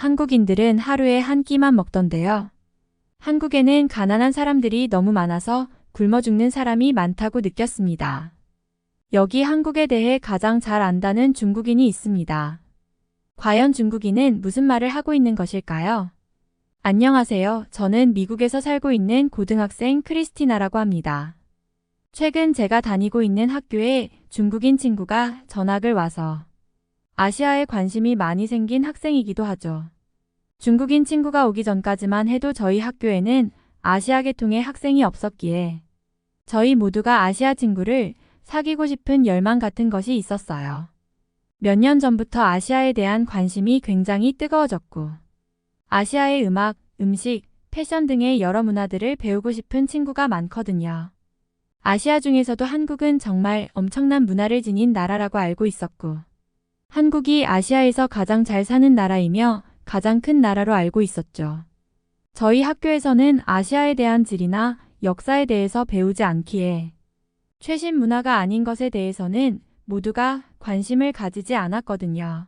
한국인들은 하루에 한 끼만 먹던데요. 한국에는 가난한 사람들이 너무 많아서 굶어 죽는 사람이 많다고 느꼈습니다. 여기 한국에 대해 가장 잘 안다는 중국인이 있습니다. 과연 중국인은 무슨 말을 하고 있는 것일까요? 안녕하세요. 저는 미국에서 살고 있는 고등학생 크리스티나라고 합니다. 최근 제가 다니고 있는 학교에 중국인 친구가 전학을 와서 아시아에 관심이 많이 생긴 학생이기도 하죠. 중국인 친구가 오기 전까지만 해도 저희 학교에는 아시아 계통의 학생이 없었기에 저희 모두가 아시아 친구를 사귀고 싶은 열망 같은 것이 있었어요. 몇 년 전부터 아시아에 대한 관심이 굉장히 뜨거워졌고 아시아의 음악, 음식, 패션 등의 여러 문화들을 배우고 싶은 친구가 많거든요. 아시아 중에서도 한국은 정말 엄청난 문화를 지닌 나라라고 알고 있었고 한국이 아시아에서 가장 잘 사는 나라이며 가장 큰 나라로 알고 있었죠. 저희 학교에서는 아시아에 대한 지리나 역사에 대해서 배우지 않기에 최신 문화가 아닌 것에 대해서는 모두가 관심을 가지지 않았거든요.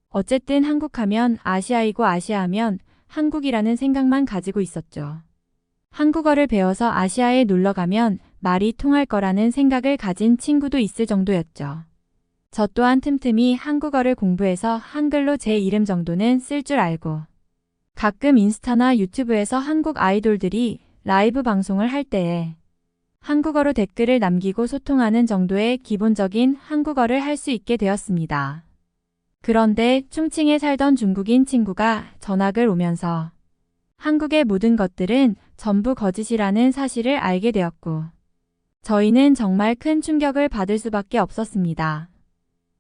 어쨌든 한국하면 아시아이고 아시아하면 한국이라는 생각만 가지고 있었죠. 한국어를 배워서 아시아에 놀러 가면 말이 통할 거라는 생각을 가진 친구도 있을 정도였죠. 저 또한 틈틈이 한국어를 공부해서 한글로 제 이름 정도는 쓸 줄 알고 가끔 인스타나 유튜브에서 한국 아이돌들이 라이브 방송을 할 때에 한국어로 댓글을 남기고 소통하는 정도의 기본적인 한국어를 할 수 있게 되었습니다. 그런데 충칭에 살던 중국인 친구가 전학을 오면서 한국의 모든 것들은 전부 거짓이라는 사실을 알게 되었고 저희는 정말 큰 충격을 받을 수밖에 없었습니다.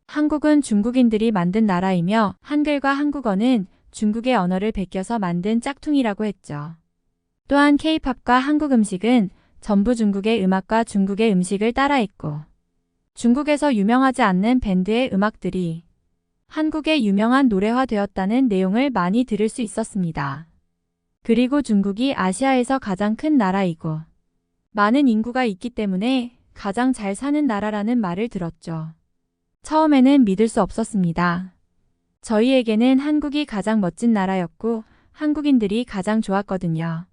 한국은 중국인들이 만든 나라이며 한글과 한국어는 중국의 언어를 베껴서 만든 짝퉁이라고 했죠. 또한 K-팝과 한국 음식은 전부 중국의 음악과 중국의 음식을 따라했고 중국에서 유명하지 않는 밴드의 음악들이 한국의 유명한 노래화되었다는 내용을 많이 들을 수 있었습니다. 그리고 중국이 아시아에서 가장 큰 나라이고 많은 인구가 있기 때문에 가장 잘 사는 나라라는 말을 들었죠. 처음에는 믿을 수 없었습니다. 저희에게는 한국이 가장 멋진 나라였고 한국인들이 가장 좋았거든요.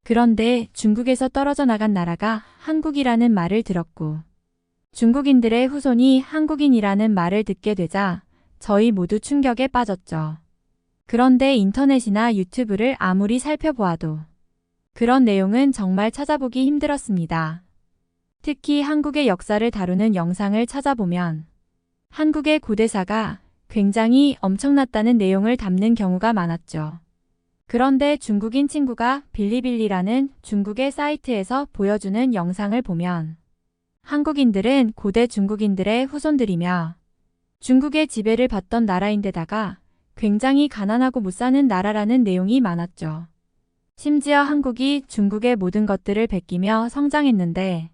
그런데 중국에서 떨어져 나간 나라가 한국이라는 말을 들었고 중국인들의 후손이 한국인이라는 말을 듣게 되자 저희 모두 충격에 빠졌죠. 그런데 인터넷이나 유튜브를 아무리 살펴보아도 그런 내용은 정말 찾아보기 힘들었습니다. 특히 한국의 역사를 다루는 영상을 찾아보면 한국의 고대사가 굉장히 엄청났다는 내용을 담는 경우가 많았죠. 그런데 중국인 친구가 빌리빌리라는 중국의 사이트에서 보여주는 영상을 보면 한국인들은 고대 중국인들의 후손들이며 중국의 지배를 받던 나라인데다가 굉장히 가난하고 못 사는 나라라는 내용이 많았죠. 심지어 한국이 중국의 모든 것들을 베끼며 성장했는데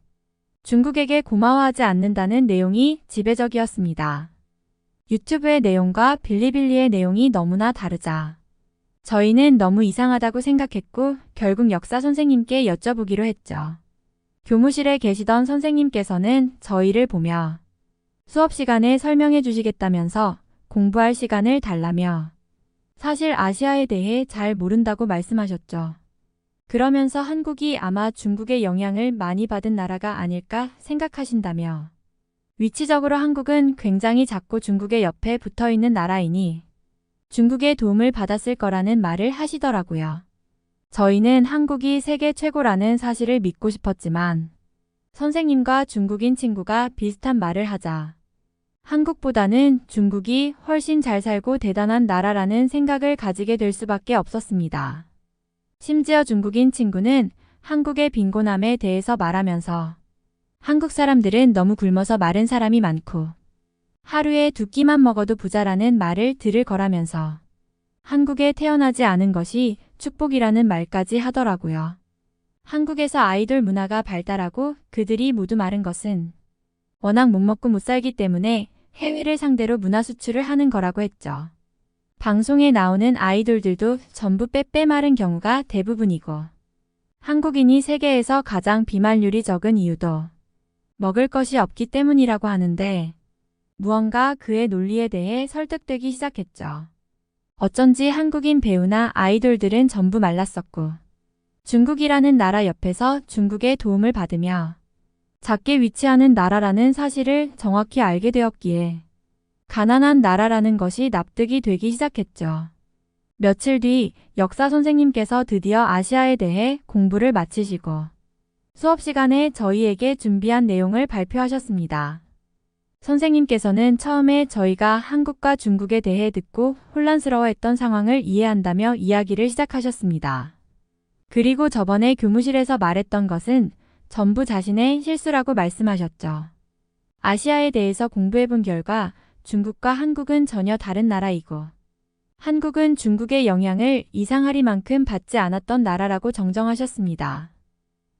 중국에게 고마워하지 않는다는 내용이 지배적이었습니다. 유튜브의 내용과 빌리빌리의 내용이 너무나 다르자 저희는 너무 이상하다고 생각했고 결국 역사 선생님께 여쭤보기로 했죠. 교무실에 계시던 선생님께서는 저희를 보며 수업 시간에 설명해 주시겠다면서 공부할 시간을 달라며 사실 아시아에 대해 잘 모른다고 말씀하셨죠. 그러면서 한국이 아마 중국의 영향을 많이 받은 나라가 아닐까 생각하신다며 위치적으로 한국은 굉장히 작고 중국의 옆에 붙어 있는 나라이니 중국의 도움을 받았을 거라는 말을 하시더라고요. 저희는 한국이 세계 최고라는 사실을 믿고 싶었지만 선생님과 중국인 친구가 비슷한 말을 하자 한국보다는 중국이 훨씬 잘 살고 대단한 나라라는 생각을 가지게 될 수밖에 없었습니다. 심지어 중국인 친구는 한국의 빈곤함에 대해서 말하면서 한국 사람들은 너무 굶어서 마른 사람이 많고 하루에 2끼만 먹어도 부자라는 말을 들을 거라면서 한국에 태어나지 않은 것이 축복이라는 말까지 하더라고요. 한국에서 아이돌 문화가 발달하고 그들이 모두 마른 것은 워낙 못 먹고 못 살기 때문에 해외를 상대로 문화 수출을 하는 거라고 했죠. 방송에 나오는 아이돌들도 전부 빼빼 마른 경우가 대부분이고 한국인이 세계에서 가장 비만율이 적은 이유도 먹을 것이 없기 때문이라고 하는데 무언가 그의 논리에 대해 설득되기 시작했죠. 어쩐지 한국인 배우나 아이돌들은 전부 말랐었고 중국이라는 나라 옆에서 중국의 도움을 받으며 작게 위치하는 나라라는 사실을 정확히 알게 되었기에 가난한 나라라는 것이 납득이 되기 시작했죠. 며칠 뒤 역사 선생님께서 드디어 아시아에 대해 공부를 마치시고 수업 시간에 저희에게 준비한 내용을 발표하셨습니다. 선생님께서는 처음에 저희가 한국과 중국에 대해 듣고 혼란스러워했던 상황을 이해한다며 이야기를 시작하셨습니다. 그리고 저번에 교무실에서 말했던 것은 전부 자신의 실수라고 말씀하셨죠. 아시아에 대해서 공부해본 결과 중국과 한국은 전혀 다른 나라이고 한국은 중국의 영향을 이상하리만큼 받지 않았던 나라라고 정정하셨습니다.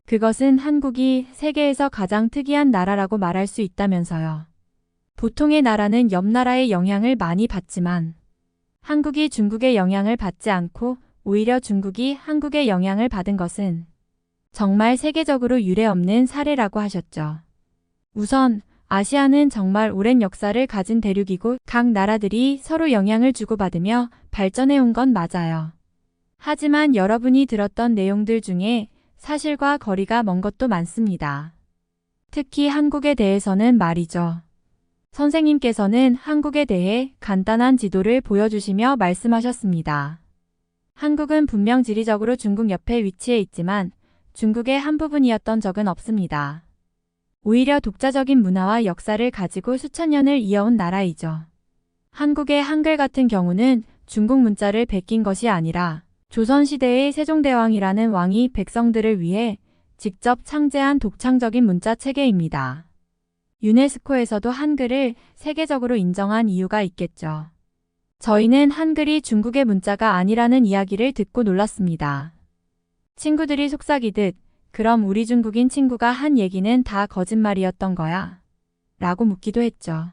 그것은 한국이 세계에서 가장 특이한 나라라고 말할 수 있다면서요. 보통의 나라는 옆 나라의 영향을 많이 받지만 한국이 중국의 영향을 받지 않고 오히려 중국이 한국의 영향을 받은 것은 정말 세계적으로 유례없는 사례라고 하셨죠. 우선 아시아는 정말 오랜 역사를 가진 대륙이고 각 나라들이 서로 영향을 주고받으며 발전해온 건 맞아요. 하지만 여러분이 들었던 내용들 중에 사실과 거리가 먼 것도 많습니다. 특히 한국에 대해서는 말이죠. 선생님께서는 한국에 대해 간단한 지도를 보여주시며 말씀하셨습니다. 한국은 분명 지리적으로 중국 옆에 위치해 있지만 중국의 한 부분이었던 적은 없습니다. 오히려 독자적인 문화와 역사를 가지고 수천 년을 이어온 나라이죠. 한국의 한글 같은 경우는 중국 문자를 베낀 것이 아니라 조선시대의 세종대왕이라는 왕이 백성들을 위해 직접 창제한 독창적인 문자 체계입니다. 유네스코에서도 한글을 세계적으로 인정한 이유가 있겠죠. 저희는 한글이 중국의 문자가 아니라는 이야기를 듣고 놀랐습니다. 친구들이 속삭이듯 그럼 우리 중국인 친구가 한 얘기는 다 거짓말이었던 거야? 라고 묻기도 했죠.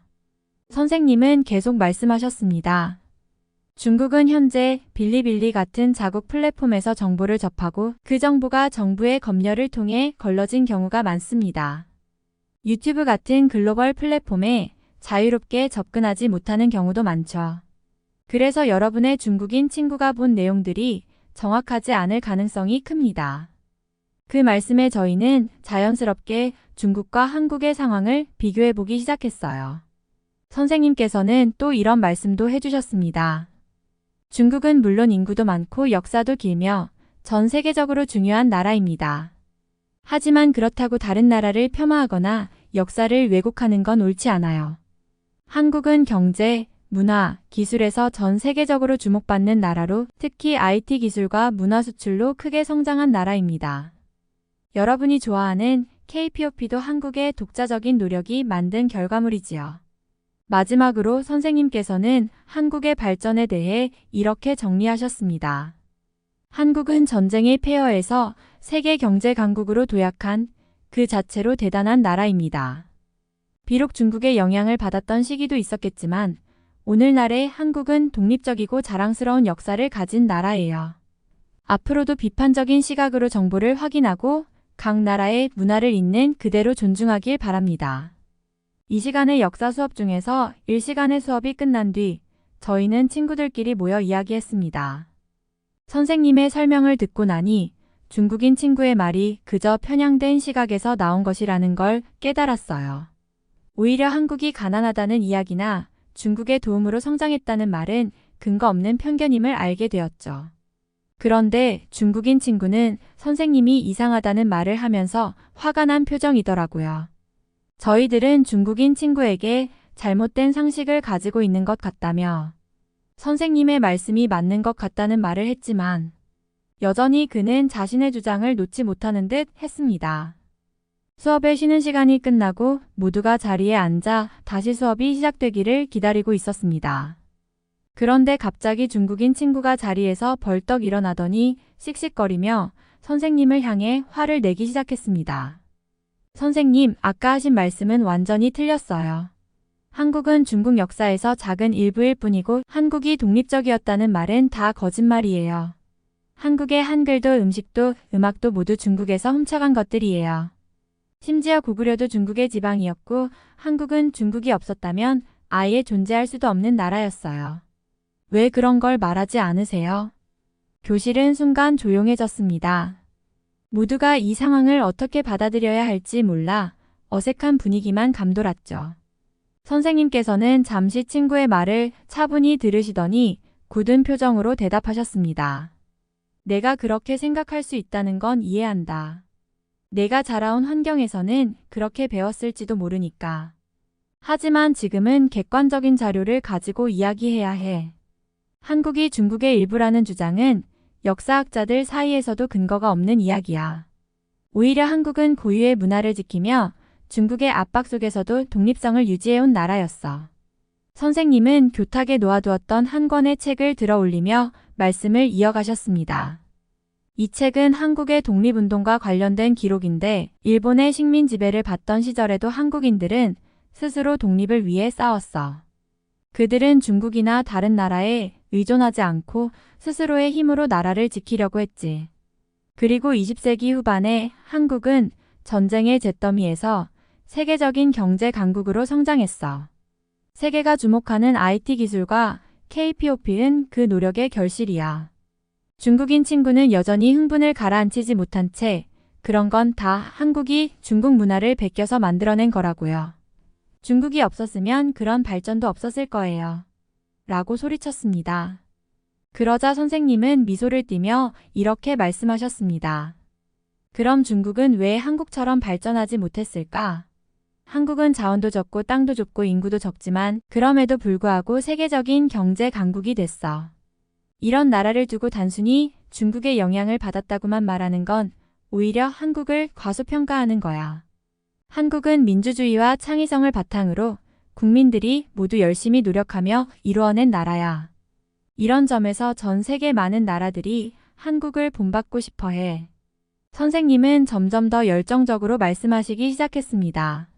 선생님은 계속 말씀하셨습니다. 중국은 현재 빌리빌리 같은 자국 플랫폼에서 정보를 접하고 그 정보가 정부의 검열을 통해 걸러진 경우가 많습니다. 유튜브 같은 글로벌 플랫폼에 자유롭게 접근하지 못하는 경우도 많죠. 그래서 여러분의 중국인 친구가 본 내용들이 정확하지 않을 가능성이 큽니다. 그 말씀에 저희는 자연스럽게 중국과 한국의 상황을 비교해보기 시작했어요. 선생님께서는 또 이런 말씀도 해주셨습니다. 중국은 물론 인구도 많고 역사도 길며 전 세계적으로 중요한 나라입니다. 하지만 그렇다고 다른 나라를 폄하하거나 역사를 왜곡하는 건 옳지 않아요. 한국은 경제, 문화, 기술에서 전 세계적으로 주목받는 나라로 특히 IT 기술과 문화 수출로 크게 성장한 나라입니다. 여러분이 좋아하는 K-POP도 한국의 독자적인 노력이 만든 결과물이지요. 마지막으로 선생님께서는 한국의 발전에 대해 이렇게 정리하셨습니다. 한국은 전쟁의 폐허에서 세계 경제 강국으로 도약한 그 자체로 대단한 나라입니다. 비록 중국의 영향을 받았던 시기도 있었겠지만 오늘날의 한국은 독립적이고 자랑스러운 역사를 가진 나라예요. 앞으로도 비판적인 시각으로 정보를 확인하고 각 나라의 문화를 있는 그대로 존중하길 바랍니다. 이 시간의 역사 수업 중에서 1시간의 수업이 끝난 뒤 저희는 친구들끼리 모여 이야기했습니다. 선생님의 설명을 듣고 나니 중국인 친구의 말이 그저 편향된 시각에서 나온 것이라는 걸 깨달았어요. 오히려 한국이 가난하다는 이야기나 중국의 도움으로 성장했다는 말은 근거 없는 편견임을 알게 되었죠. 그런데 중국인 친구는 선생님이 이상하다는 말을 하면서 화가 난 표정이더라고요. 저희들은 중국인 친구에게 잘못된 상식을 가지고 있는 것 같다며 선생님의 말씀이 맞는 것 같다는 말을 했지만 여전히 그는 자신의 주장을 놓지 못하는 듯 했습니다. 수업의 쉬는 시간이 끝나고 모두가 자리에 앉아 다시 수업이 시작되기를 기다리고 있었습니다. 그런데 갑자기 중국인 친구가 자리에서 벌떡 일어나더니 씩씩거리며 선생님을 향해 화를 내기 시작했습니다. 선생님, 아까 하신 말씀은 완전히 틀렸어요. 한국은 중국 역사에서 작은 일부일 뿐이고 한국이 독립적이었다는 말은 다 거짓말이에요. 한국의 한글도 음식도 음악도 모두 중국에서 훔쳐간 것들이에요. 심지어 고구려도 중국의 지방이었고 한국은 중국이 없었다면 아예 존재할 수도 없는 나라였어요. 왜 그런 걸 말하지 않으세요? 교실은 순간 조용해졌습니다. 모두가 이 상황을 어떻게 받아들여야 할지 몰라 어색한 분위기만 감돌았죠. 선생님께서는 잠시 친구의 말을 차분히 들으시더니 굳은 표정으로 대답하셨습니다. 내가 그렇게 생각할 수 있다는 건 이해한다. 내가 자라온 환경에서는 그렇게 배웠을지도 모르니까. 하지만 지금은 객관적인 자료를 가지고 이야기해야 해. 한국이 중국의 일부라는 주장은 역사학자들 사이에서도 근거가 없는 이야기야. 오히려 한국은 고유의 문화를 지키며 중국의 압박 속에서도 독립성을 유지해온 나라였어. 선생님은 교탁에 놓아두었던 한 권의 책을 들어 올리며 말씀을 이어가셨습니다. 이 책은 한국의 독립운동과 관련된 기록인데 일본의 식민 지배를 받던 시절에도 한국인들은 스스로 독립을 위해 싸웠어. 그들은 중국이나 다른 나라에 의존하지 않고 스스로의 힘으로 나라를 지키려고 했지. 그리고 20세기 후반에 한국은 전쟁의 잿더미에서 세계적인 경제 강국으로 성장했어. 세계가 주목하는 IT 기술과 K-POP는 그 노력의 결실이야. 중국인 친구는 여전히 흥분을 가라앉히지 못한 채 그런 건 다 한국이 중국 문화를 베껴서 만들어낸 거라고요. 중국이 없었으면 그런 발전도 없었을 거예요. 라고 소리쳤습니다. 그러자 선생님은 미소를 띠며 이렇게 말씀하셨습니다. 그럼 중국은 왜 한국처럼 발전하지 못했을까? 한국은 자원도 적고 땅도 좁고 인구도 적지만 그럼에도 불구하고 세계적인 경제 강국이 됐어. 이런 나라를 두고 단순히 중국의 영향을 받았다고만 말하는 건 오히려 한국을 과소평가하는 거야. 한국은 민주주의와 창의성을 바탕으로 국민들이 모두 열심히 노력하며 이루어낸 나라야. 이런 점에서 전 세계 많은 나라들이 한국을 본받고 싶어 해. 선생님은 점점 더 열정적으로 말씀하시기 시작했습니다.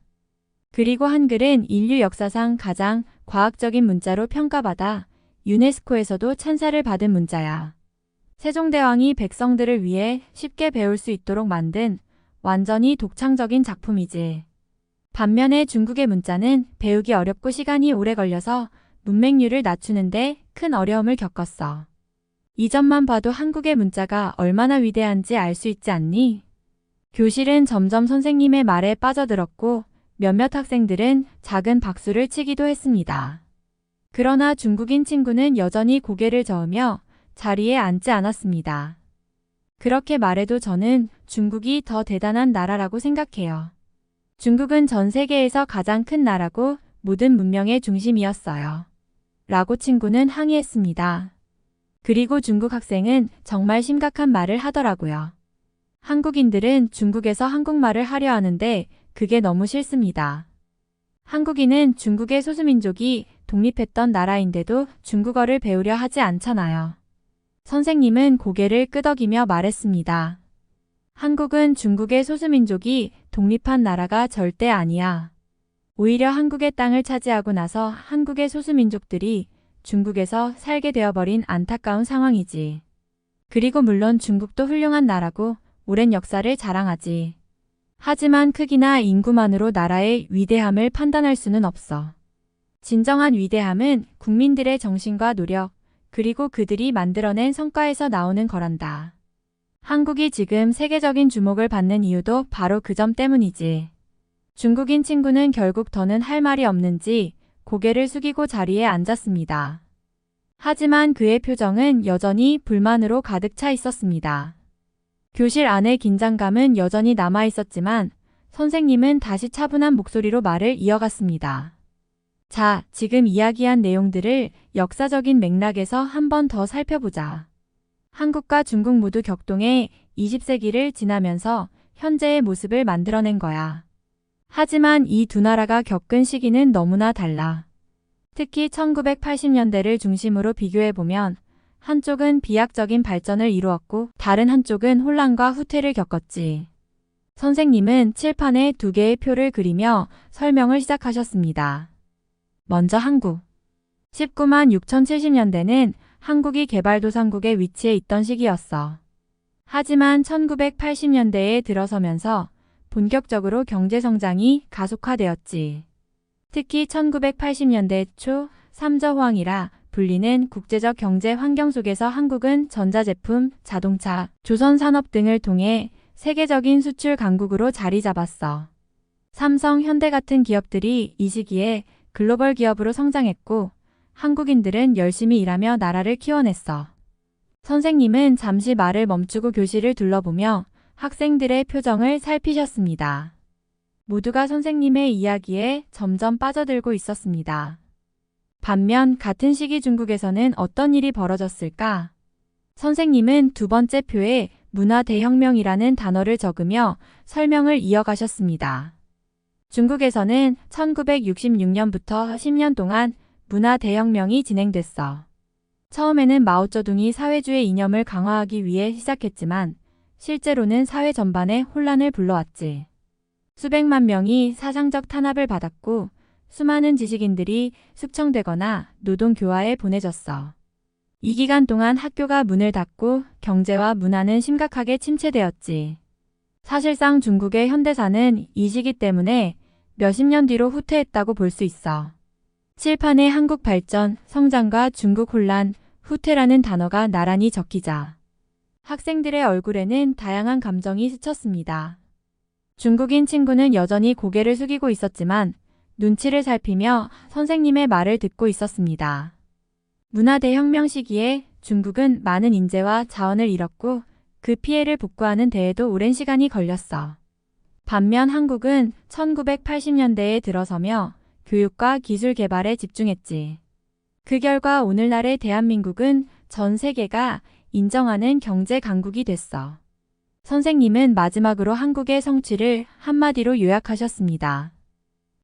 그리고 한글은 인류 역사상 가장 과학적인 문자로 평가받아 유네스코에서도 찬사를 받은 문자야. 세종대왕이 백성들을 위해 쉽게 배울 수 있도록 만든 완전히 독창적인 작품이지. 반면에 중국의 문자는 배우기 어렵고 시간이 오래 걸려서 문맹률을 낮추는데 큰 어려움을 겪었어. 이 점만 봐도 한국의 문자가 얼마나 위대한지 알 수 있지 않니? 교실은 점점 선생님의 말에 빠져들었고 몇몇 학생들은 작은 박수를 치기도 했습니다. 그러나 중국인 친구는 여전히 고개를 저으며 자리에 앉지 않았습니다. 그렇게 말해도 저는 중국이 더 대단한 나라라고 생각해요. 중국은 전 세계에서 가장 큰 나라고 모든 문명의 중심이었어요. 라고 친구는 항의했습니다. 그리고 중국 학생은 정말 심각한 말을 하더라고요. 한국인들은 중국에서 한국말을 하려 하는데 그게 너무 싫습니다. 한국인은 중국의 소수민족이 독립했던 나라인데도 중국어를 배우려 하지 않잖아요. 선생님은 고개를 끄덕이며 말했습니다. 한국은 중국의 소수민족이 독립한 나라가 절대 아니야. 오히려 한국의 땅을 차지하고 나서 한국의 소수민족들이 중국에서 살게 되어버린 안타까운 상황이지. 그리고 물론 중국도 훌륭한 나라고 오랜 역사를 자랑하지. 하지만 크기나 인구만으로 나라의 위대함을 판단할 수는 없어. 진정한 위대함은 국민들의 정신과 노력, 그리고 그들이 만들어낸 성과에서 나오는 거란다. 한국이 지금 세계적인 주목을 받는 이유도 바로 그 점 때문이지. 중국인 친구는 결국 더는 할 말이 없는지 고개를 숙이고 자리에 앉았습니다. 하지만 그의 표정은 여전히 불만으로 가득 차 있었습니다. 교실 안의 긴장감은 여전히 남아 있었지만 선생님은 다시 차분한 목소리로 말을 이어갔습니다. 자, 지금 이야기한 내용들을 역사적인 맥락에서 한 번 더 살펴보자. 한국과 중국 모두 격동해 20세기를 지나면서 현재의 모습을 만들어낸 거야. 하지만 이 두 나라가 겪은 시기는 너무나 달라. 특히 1980년대를 중심으로 비교해보면 한쪽은 비약적인 발전을 이루었고 다른 한쪽은 혼란과 후퇴를 겪었지. 선생님은 칠판에 두 개의 표를 그리며 설명을 시작하셨습니다. 먼저 한국. 19만 6,070년대는 한국이 개발도상국에 위치해 있던 시기였어. 하지만 1980년대에 들어서면서 본격적으로 경제성장이 가속화되었지. 특히 1980년대 초 삼저호황이라 불리는 국제적 경제 환경 속에서 한국은 전자제품, 자동차, 조선산업 등을 통해 세계적인 수출 강국으로 자리 잡았어. 삼성, 현대 같은 기업들이 이 시기에 글로벌 기업으로 성장했고 한국인들은 열심히 일하며 나라를 키워냈어. 선생님은 잠시 말을 멈추고 교실을 둘러보며 학생들의 표정을 살피셨습니다. 모두가 선생님의 이야기에 점점 빠져들고 있었습니다. 반면 같은 시기 중국에서는 어떤 일이 벌어졌을까? 선생님은 두 번째 표에 문화대혁명이라는 단어를 적으며 설명을 이어가셨습니다. 중국에서는 1966년부터 10년 동안 문화대혁명이 진행됐어. 처음에는 마오쩌둥이 사회주의 이념을 강화하기 위해 시작했지만 실제로는 사회 전반에 혼란을 불러왔지. 수백만 명이 사상적 탄압을 받았고 수많은 지식인들이 숙청되거나 노동교화에 보내졌어. 이 기간 동안 학교가 문을 닫고 경제와 문화는 심각하게 침체되었지. 사실상 중국의 현대사는 이 시기 때문에 몇십 년 뒤로 후퇴했다고 볼 수 있어. 칠판에 한국 발전, 성장과 중국 혼란, 후퇴라는 단어가 나란히 적히자 학생들의 얼굴에는 다양한 감정이 스쳤습니다. 중국인 친구는 여전히 고개를 숙이고 있었지만 눈치를 살피며 선생님의 말을 듣고 있었습니다. 문화대혁명 시기에 중국은 많은 인재와 자원을 잃었고 그 피해를 복구하는 데에도 오랜 시간이 걸렸어. 반면 한국은 1980년대에 들어서며 교육과 기술 개발에 집중했지. 그 결과 오늘날의 대한민국은 전 세계가 인정하는 경제 강국이 됐어. 선생님은 마지막으로 한국의 성취를 한마디로 요약하셨습니다.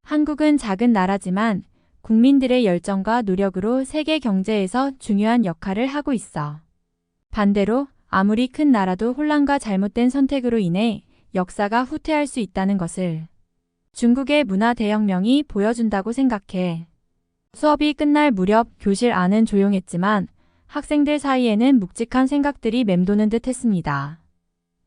한국은 작은 나라지만 국민들의 열정과 노력으로 세계 경제에서 중요한 역할을 하고 있어. 반대로 아무리 큰 나라도 혼란과 잘못된 선택으로 인해 역사가 후퇴할 수 있다는 것을 중국의 문화 대혁명이 보여준다고 생각해. 수업이 끝날 무렵 교실 안은 조용했지만 학생들 사이에는 묵직한 생각들이 맴도는 듯 했습니다.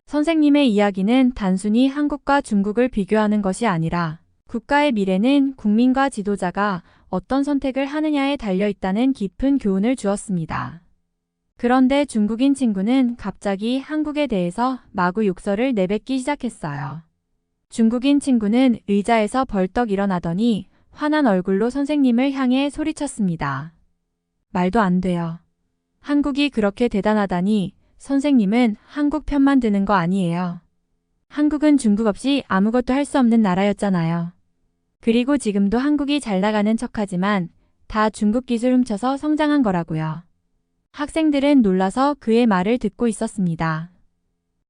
선생님의 이야기는 단순히 한국과 중국을 비교하는 것이 아니라 국가의 미래는 국민과 지도자가 어떤 선택을 하느냐에 달려있다는 깊은 교훈을 주었습니다. 그런데 중국인 친구는 갑자기 한국에 대해서 마구 욕설을 내뱉기 시작했어요. 중국인 친구는 의자에서 벌떡 일어나더니 화난 얼굴로 선생님을 향해 소리쳤습니다. 말도 안 돼요. 한국이 그렇게 대단하다니 선생님은 한국 편만 드는 거 아니에요. 한국은 중국 없이 아무것도 할 수 없는 나라였잖아요. 그리고 지금도 한국이 잘 나가는 척하지만 다 중국 기술 훔쳐서 성장한 거라고요. 학생들은 놀라서 그의 말을 듣고 있었습니다.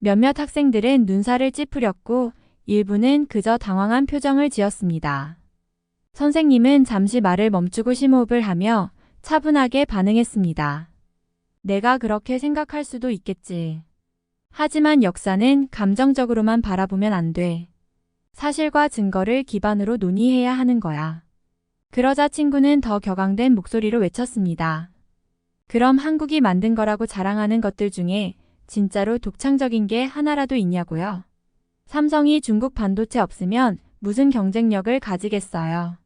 몇몇 학생들은 눈살을 찌푸렸고 일부는 그저 당황한 표정을 지었습니다. 선생님은 잠시 말을 멈추고 심호흡을 하며 차분하게 반응했습니다. 내가 그렇게 생각할 수도 있겠지. 하지만 역사는 감정적으로만 바라보면 안 돼. 사실과 증거를 기반으로 논의해야 하는 거야. 그러자 친구는 더 격앙된 목소리로 외쳤습니다. 그럼 한국이 만든 거라고 자랑하는 것들 중에 진짜로 독창적인 게 하나라도 있냐고요? 삼성이 중국 반도체 없으면 무슨 경쟁력을 가지겠어요?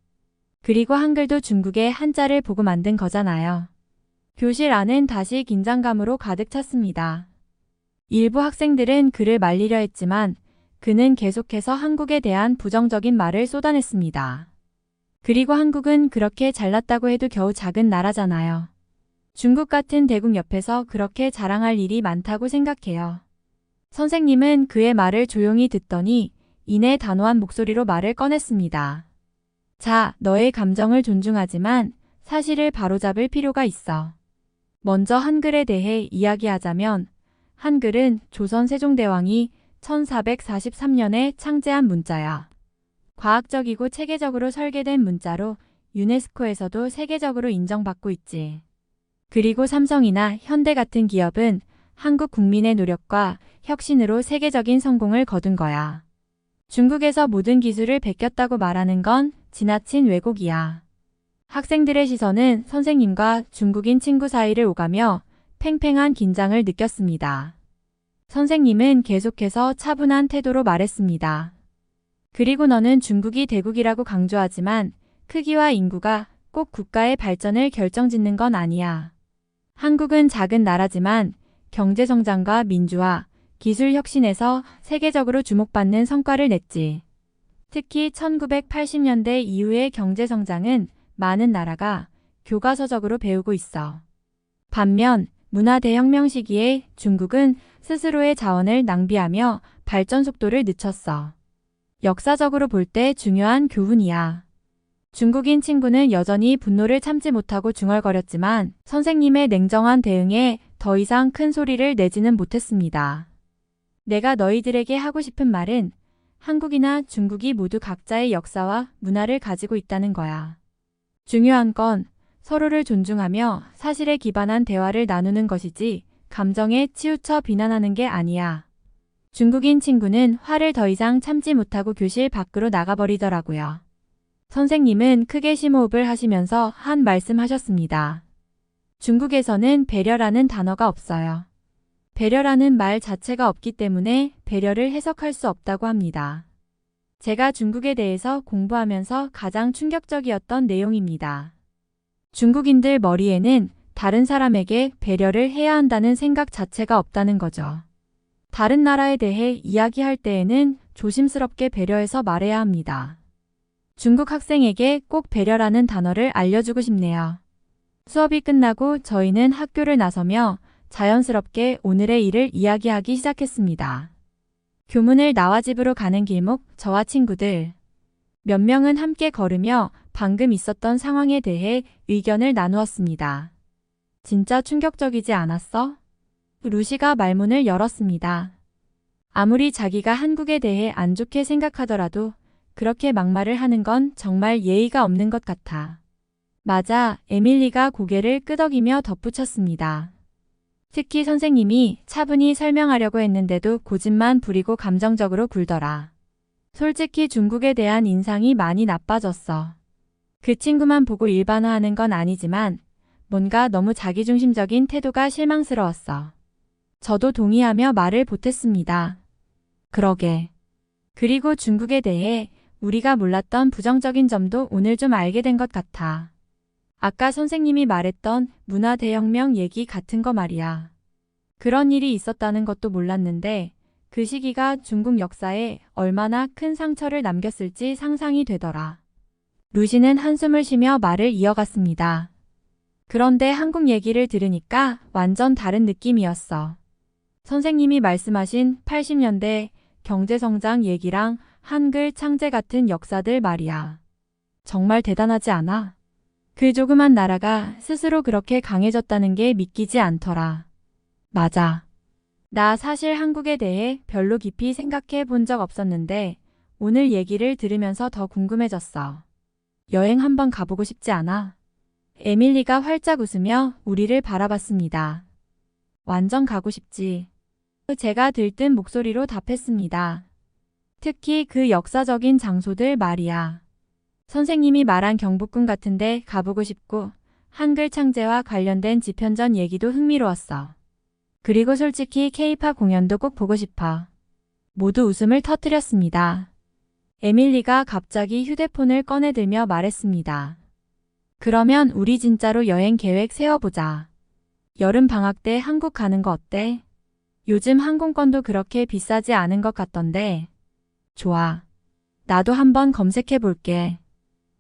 그리고 한글도 중국의 한자를 보고 만든 거잖아요. 교실 안은 다시 긴장감으로 가득 찼습니다. 일부 학생들은 그를 말리려 했지만 그는 계속해서 한국에 대한 부정적인 말을 쏟아냈습니다. 그리고 한국은 그렇게 잘났다고 해도 겨우 작은 나라잖아요. 중국 같은 대국 옆에서 그렇게 자랑할 일이 많다고 생각해요. 선생님은 그의 말을 조용히 듣더니 이내 단호한 목소리로 말을 꺼냈습니다. 자, 너의 감정을 존중하지만 사실을 바로잡을 필요가 있어. 먼저 한글에 대해 이야기하자면 한글은 조선 세종대왕이 1443년에 창제한 문자야. 과학적이고 체계적으로 설계된 문자로 유네스코에서도 세계적으로 인정받고 있지. 그리고 삼성이나 현대 같은 기업은 한국 국민의 노력과 혁신으로 세계적인 성공을 거둔 거야. 중국에서 모든 기술을 베꼈다고 말하는 건 지나친 왜곡이야. 학생들의 시선은 선생님과 중국인 친구 사이를 오가며 팽팽한 긴장을 느꼈습니다. 선생님은 계속해서 차분한 태도로 말했습니다. 그리고 너는 중국이 대국이라고 강조하지만 크기와 인구가 꼭 국가의 발전을 결정짓는 건 아니야. 한국은 작은 나라지만 경제 성장과 민주화, 기술 혁신에서 세계적으로 주목받는 성과를 냈지. 특히 1980년대 이후의 경제 성장은 많은 나라가 교과서적으로 배우고 있어. 반면 문화 대혁명 시기에 중국은 스스로의 자원을 낭비하며 발전 속도를 늦췄어. 역사적으로 볼 때 중요한 교훈이야. 중국인 친구는 여전히 분노를 참지 못하고 중얼거렸지만 선생님의 냉정한 대응에 더 이상 큰 소리를 내지는 못했습니다. 내가 너희들에게 하고 싶은 말은 한국이나 중국이 모두 각자의 역사와 문화를 가지고 있다는 거야. 중요한 건 서로를 존중하며 사실에 기반한 대화를 나누는 것이지 감정에 치우쳐 비난하는 게 아니야. 중국인 친구는 화를 더 이상 참지 못하고 교실 밖으로 나가버리더라고요. 선생님은 크게 심호흡을 하시면서 한 말씀 하셨습니다. 중국에서는 배려라는 단어가 없어요. 배려라는 말 자체가 없기 때문에 배려를 해석할 수 없다고 합니다. 제가 중국에 대해서 공부하면서 가장 충격적이었던 내용입니다. 중국인들 머리에는 다른 사람에게 배려를 해야 한다는 생각 자체가 없다는 거죠. 다른 나라에 대해 이야기할 때에는 조심스럽게 배려해서 말해야 합니다. 중국 학생에게 꼭 배려라는 단어를 알려주고 싶네요. 수업이 끝나고 저희는 학교를 나서며 자연스럽게 오늘의 일을 이야기하기 시작했습니다. 교문을 나와 집으로 가는 길목 저와 친구들. 몇 명은 함께 걸으며 방금 있었던 상황에 대해 의견을 나누었습니다. 진짜 충격적이지 않았어? 루시가 말문을 열었습니다. 아무리 자기가 한국에 대해 안 좋게 생각하더라도 그렇게 막말을 하는 건 정말 예의가 없는 것 같아. 맞아, 에밀리가 고개를 끄덕이며 덧붙였습니다. 특히 선생님이 차분히 설명하려고 했는데도 고집만 부리고 감정적으로 굴더라. 솔직히 중국에 대한 인상이 많이 나빠졌어. 그 친구만 보고 일반화하는 건 아니지만 뭔가 너무 자기중심적인 태도가 실망스러웠어. 저도 동의하며 말을 보탰습니다. 그러게. 그리고 중국에 대해 우리가 몰랐던 부정적인 점도 오늘 좀 알게 된 것 같아. 아까 선생님이 말했던 문화 대혁명 얘기 같은 거 말이야. 그런 일이 있었다는 것도 몰랐는데 그 시기가 중국 역사에 얼마나 큰 상처를 남겼을지 상상이 되더라. 루시는 한숨을 쉬며 말을 이어갔습니다. 그런데 한국 얘기를 들으니까 완전 다른 느낌이었어. 선생님이 말씀하신 80년대 경제성장 얘기랑 한글 창제 같은 역사들 말이야. 정말 대단하지 않아? 그 조그만 나라가 스스로 그렇게 강해졌다는 게 믿기지 않더라. 맞아. 나 사실 한국에 대해 별로 깊이 생각해 본 적 없었는데 오늘 얘기를 들으면서 더 궁금해졌어. 여행 한번 가보고 싶지 않아? 에밀리가 활짝 웃으며 우리를 바라봤습니다. 완전 가고 싶지. 제가 들뜬 목소리로 답했습니다. 특히 그 역사적인 장소들 말이야. 선생님이 말한 경복궁 같은데 가보고 싶고 한글 창제와 관련된 집현전 얘기도 흥미로웠어. 그리고 솔직히 K-팝 공연도 꼭 보고 싶어. 모두 웃음을 터뜨렸습니다. 에밀리가 갑자기 휴대폰을 꺼내들며 말했습니다. 그러면 우리 진짜로 여행 계획 세워보자. 여름 방학 때 한국 가는 거 어때? 요즘 항공권도 그렇게 비싸지 않은 것 같던데. 좋아. 나도 한번 검색해 볼게.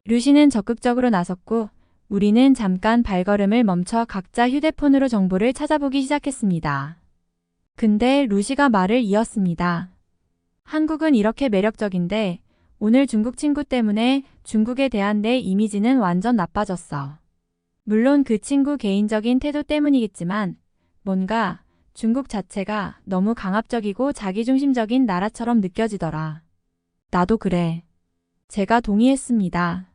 루시는 적극적으로 나섰고 우리는 잠깐 발걸음을 멈춰 각자 휴대폰으로 정보를 찾아보기 시작했습니다. 근데 루시가 말을 이었습니다. 한국은 이렇게 매력적인데 오늘 중국 친구 때문에 중국에 대한 내 이미지는 완전 나빠졌어. 물론 그 친구 개인적인 태도 때문이겠지만 뭔가 중국 자체가 너무 강압적이고 자기중심적인 나라처럼 느껴지더라. 나도 그래. 제가 동의했습니다.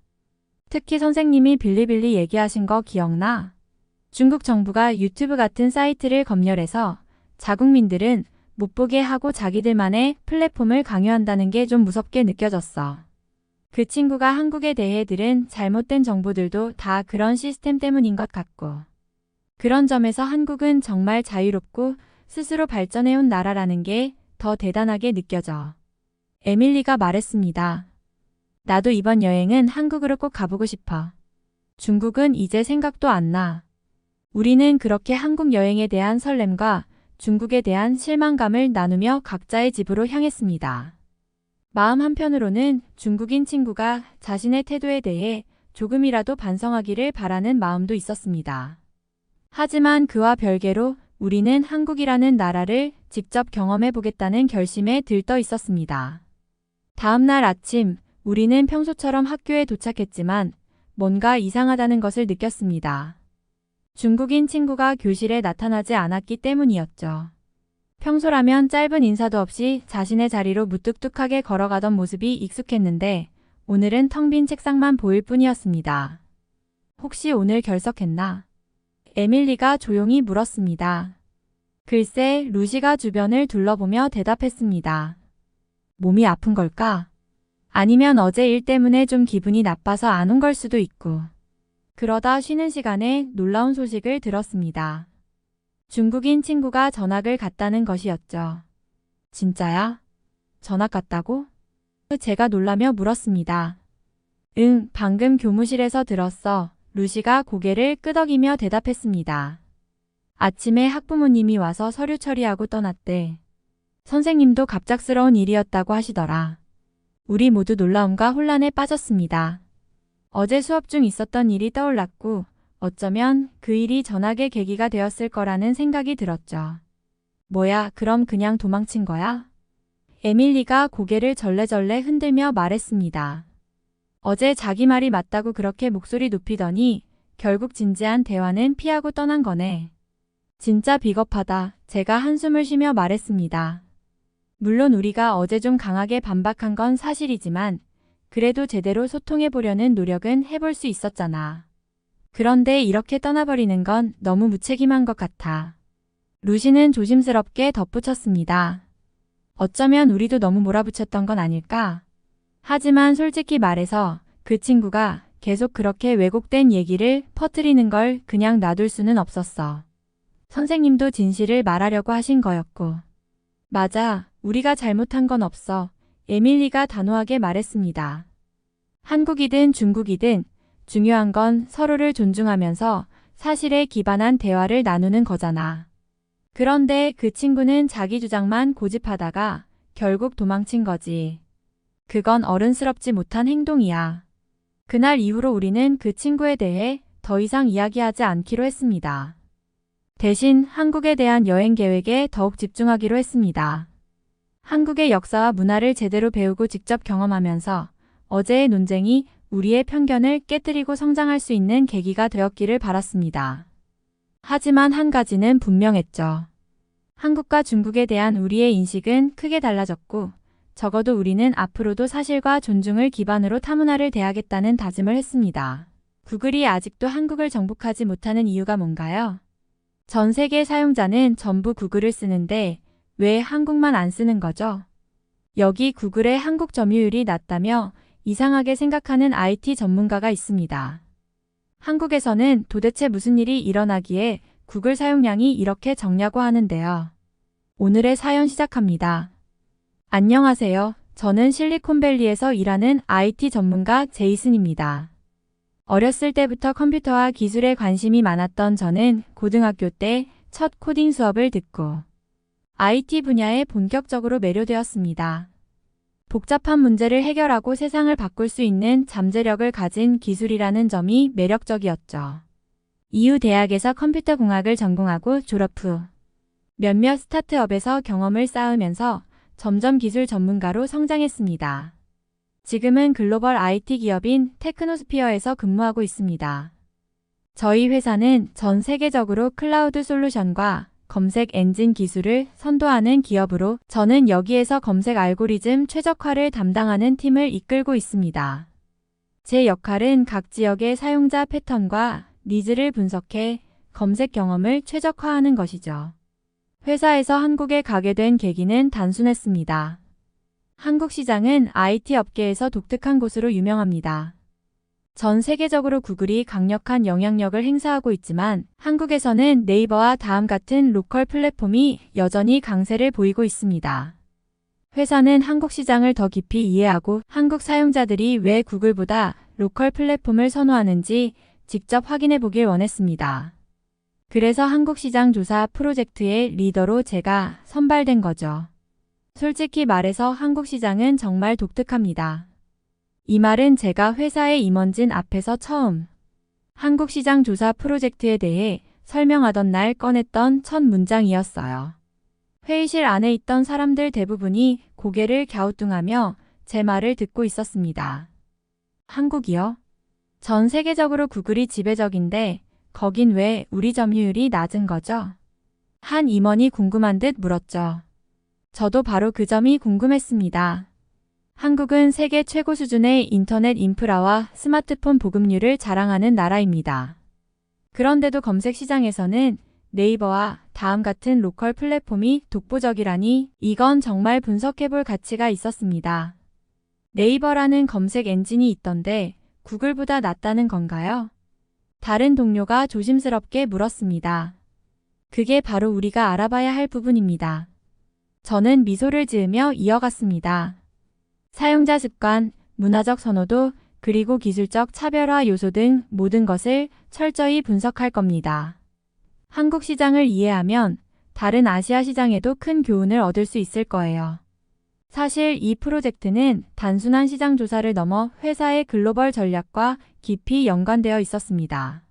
특히 선생님이 빌리빌리 얘기하신 거 기억나? 중국 정부가 유튜브 같은 사이트를 검열해서 자국민들은 못 보게 하고 자기들만의 플랫폼을 강요한다는 게 좀 무섭게 느껴졌어. 그 친구가 한국에 대해 들은 잘못된 정보들도 다 그런 시스템 때문인 것 같고. 그런 점에서 한국은 정말 자유롭고 스스로 발전해온 나라라는 게 더 대단하게 느껴져. 에밀리가 말했습니다. 나도 이번 여행은 한국으로 꼭 가보고 싶어. 중국은 이제 생각도 안 나. 우리는 그렇게 한국 여행에 대한 설렘과 중국에 대한 실망감을 나누며 각자의 집으로 향했습니다. 마음 한편으로는 중국인 친구가 자신의 태도에 대해 조금이라도 반성하기를 바라는 마음도 있었습니다. 하지만 그와 별개로 우리는 한국이라는 나라를 직접 경험해 보겠다는 결심에 들떠 있었습니다. 다음 날 아침, 우리는 평소처럼 학교에 도착했지만 뭔가 이상하다는 것을 느꼈습니다. 중국인 친구가 교실에 나타나지 않았기 때문이었죠. 평소라면 짧은 인사도 없이 자신의 자리로 무뚝뚝하게 걸어가던 모습이 익숙했는데 오늘은 텅 빈 책상만 보일 뿐이었습니다. 혹시 오늘 결석했나? 에밀리가 조용히 물었습니다. 글쎄, 루시가 주변을 둘러보며 대답했습니다. 몸이 아픈 걸까? 아니면 어제 일 때문에 좀 기분이 나빠서 안 온 걸 수도 있고. 그러다 쉬는 시간에 놀라운 소식을 들었습니다. 중국인 친구가 전학을 갔다는 것이었죠. 진짜야? 전학 갔다고? 제가 놀라며 물었습니다. 응, 방금 교무실에서 들었어. 루시가 고개를 끄덕이며 대답했습니다. 아침에 학부모님이 와서 서류 처리하고 떠났대. 선생님도 갑작스러운 일이었다고 하시더라. 우리 모두 놀라움과 혼란에 빠졌습니다. 어제 수업 중 있었던 일이 떠올랐고 어쩌면 그 일이 전학의 계기가 되었을 거라는 생각이 들었죠. 뭐야, 그럼 그냥 도망친 거야? 에밀리가 고개를 절레절레 흔들며 말했습니다. 어제 자기 말이 맞다고 그렇게 목소리 높이더니 결국 진지한 대화는 피하고 떠난 거네. 진짜 비겁하다. 제가 한숨을 쉬며 말했습니다. 물론 우리가 어제 좀 강하게 반박한 건 사실이지만 그래도 제대로 소통해 보려는 노력은 해볼 수 있었잖아. 그런데 이렇게 떠나버리는 건 너무 무책임한 것 같아. 루시는 조심스럽게 덧붙였습니다. 어쩌면 우리도 너무 몰아붙였던 건 아닐까? 하지만 솔직히 말해서 그 친구가 계속 그렇게 왜곡된 얘기를 퍼뜨리는 걸 그냥 놔둘 수는 없었어. 선생님도 진실을 말하려고 하신 거였고. 맞아, 우리가 잘못한 건 없어. 에밀리가 단호하게 말했습니다. 한국이든 중국이든 중요한 건 서로를 존중하면서 사실에 기반한 대화를 나누는 거잖아. 그런데 그 친구는 자기 주장만 고집하다가 결국 도망친 거지. 그건 어른스럽지 못한 행동이야. 그날 이후로 우리는 그 친구에 대해 더 이상 이야기하지 않기로 했습니다. 대신 한국에 대한 여행 계획에 더욱 집중하기로 했습니다. 한국의 역사와 문화를 제대로 배우고 직접 경험하면서 어제의 논쟁이 우리의 편견을 깨뜨리고 성장할 수 있는 계기가 되었기를 바랐습니다. 하지만 한 가지는 분명했죠. 한국과 중국에 대한 우리의 인식은 크게 달라졌고 적어도 우리는 앞으로도 사실과 존중을 기반으로 타문화를 대하겠다는 다짐을 했습니다. 구글이 아직도 한국을 정복하지 못하는 이유가 뭔가요? 전 세계 사용자는 전부 구글을 쓰는데 왜 한국만 안 쓰는 거죠? 여기 구글의 한국 점유율이 낮다며 이상하게 생각하는 IT 전문가가 있습니다. 한국에서는 도대체 무슨 일이 일어나기에 구글 사용량이 이렇게 적냐고 하는데요. 오늘의 사연 시작합니다. 안녕하세요. 저는 실리콘밸리에서 일하는 IT 전문가 제이슨입니다. 어렸을 때부터 컴퓨터와 기술에 관심이 많았던 저는 고등학교 때 첫 코딩 수업을 듣고 IT 분야에 본격적으로 매료되었습니다. 복잡한 문제를 해결하고 세상을 바꿀 수 있는 잠재력을 가진 기술이라는 점이 매력적이었죠. 이후 대학에서 컴퓨터공학을 전공하고 졸업 후 몇몇 스타트업에서 경험을 쌓으면서 점점 기술 전문가로 성장했습니다. 지금은 글로벌 IT 기업인 테크노스피어에서 근무하고 있습니다. 저희 회사는 전 세계적으로 클라우드 솔루션과 검색 엔진 기술을 선도하는 기업으로 저는 여기에서 검색 알고리즘 최적화를 담당하는 팀을 이끌고 있습니다. 제 역할은 각 지역의 사용자 패턴과 니즈를 분석해 검색 경험을 최적화하는 것이죠. 회사에서 한국에 가게 된 계기는 단순했습니다. 한국 시장은 IT 업계에서 독특한 곳으로 유명합니다. 전 세계적으로 구글이 강력한 영향력을 행사하고 있지만 한국에서는 네이버와 다음 같은 로컬 플랫폼이 여전히 강세를 보이고 있습니다. 회사는 한국 시장을 더 깊이 이해하고 한국 사용자들이 왜 구글보다 로컬 플랫폼을 선호하는지 직접 확인해 보길 원했습니다. 그래서 한국시장 조사 프로젝트의 리더로 제가 선발된 거죠. 솔직히 말해서 한국시장은 정말 독특합니다. 이 말은 제가 회사의 임원진 앞에서 처음 한국시장 조사 프로젝트에 대해 설명하던 날 꺼냈던 첫 문장이었어요. 회의실 안에 있던 사람들 대부분이 고개를 갸우뚱하며 제 말을 듣고 있었습니다. 한국이요? 전 세계적으로 구글이 지배적인데 거긴 왜 우리 점유율이 낮은 거죠? 한 임원이 궁금한 듯 물었죠. 저도 바로 그 점이 궁금했습니다. 한국은 세계 최고 수준의 인터넷 인프라와 스마트폰 보급률을 자랑하는 나라입니다. 그런데도 검색 시장에서는 네이버와 다음 같은 로컬 플랫폼이 독보적이라니 이건 정말 분석해볼 가치가 있었습니다. 네이버라는 검색 엔진이 있던데 구글보다 낫다는 건가요? 다른 동료가 조심스럽게 물었습니다. 그게 바로 우리가 알아봐야 할 부분입니다. 저는 미소를 지으며 이어갔습니다. 사용자 습관, 문화적 선호도, 그리고 기술적 차별화 요소 등 모든 것을 철저히 분석할 겁니다. 한국 시장을 이해하면 다른 아시아 시장에도 큰 교훈을 얻을 수 있을 거예요. 사실 이 프로젝트는 단순한 시장 조사를 넘어 회사의 글로벌 전략과 깊이 연관되어 있었습니다.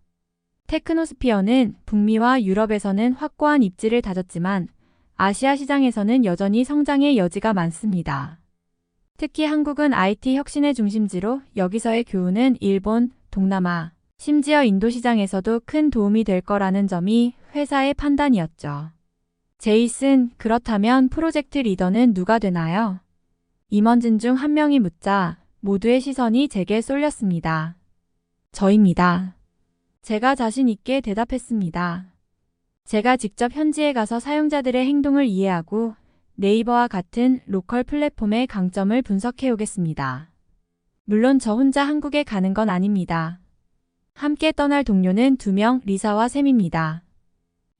테크노스피어는 북미와 유럽에서는 확고한 입지를 다졌지만 아시아 시장에서는 여전히 성장의 여지가 많습니다. 특히 한국은 IT 혁신의 중심지로 여기서의 교훈은 일본, 동남아, 심지어 인도 시장에서도 큰 도움이 될 거라는 점이 회사의 판단이었죠. 제이슨, 그렇다면 프로젝트 리더는 누가 되나요? 임원진 중 한 명이 묻자 모두의 시선이 제게 쏠렸습니다. 저입니다. 제가 자신 있게 대답했습니다. 제가 직접 현지에 가서 사용자들의 행동을 이해하고 네이버와 같은 로컬 플랫폼의 강점을 분석해 오겠습니다. 물론 저 혼자 한국에 가는 건 아닙니다. 함께 떠날 동료는 2명, 리사와 샘입니다.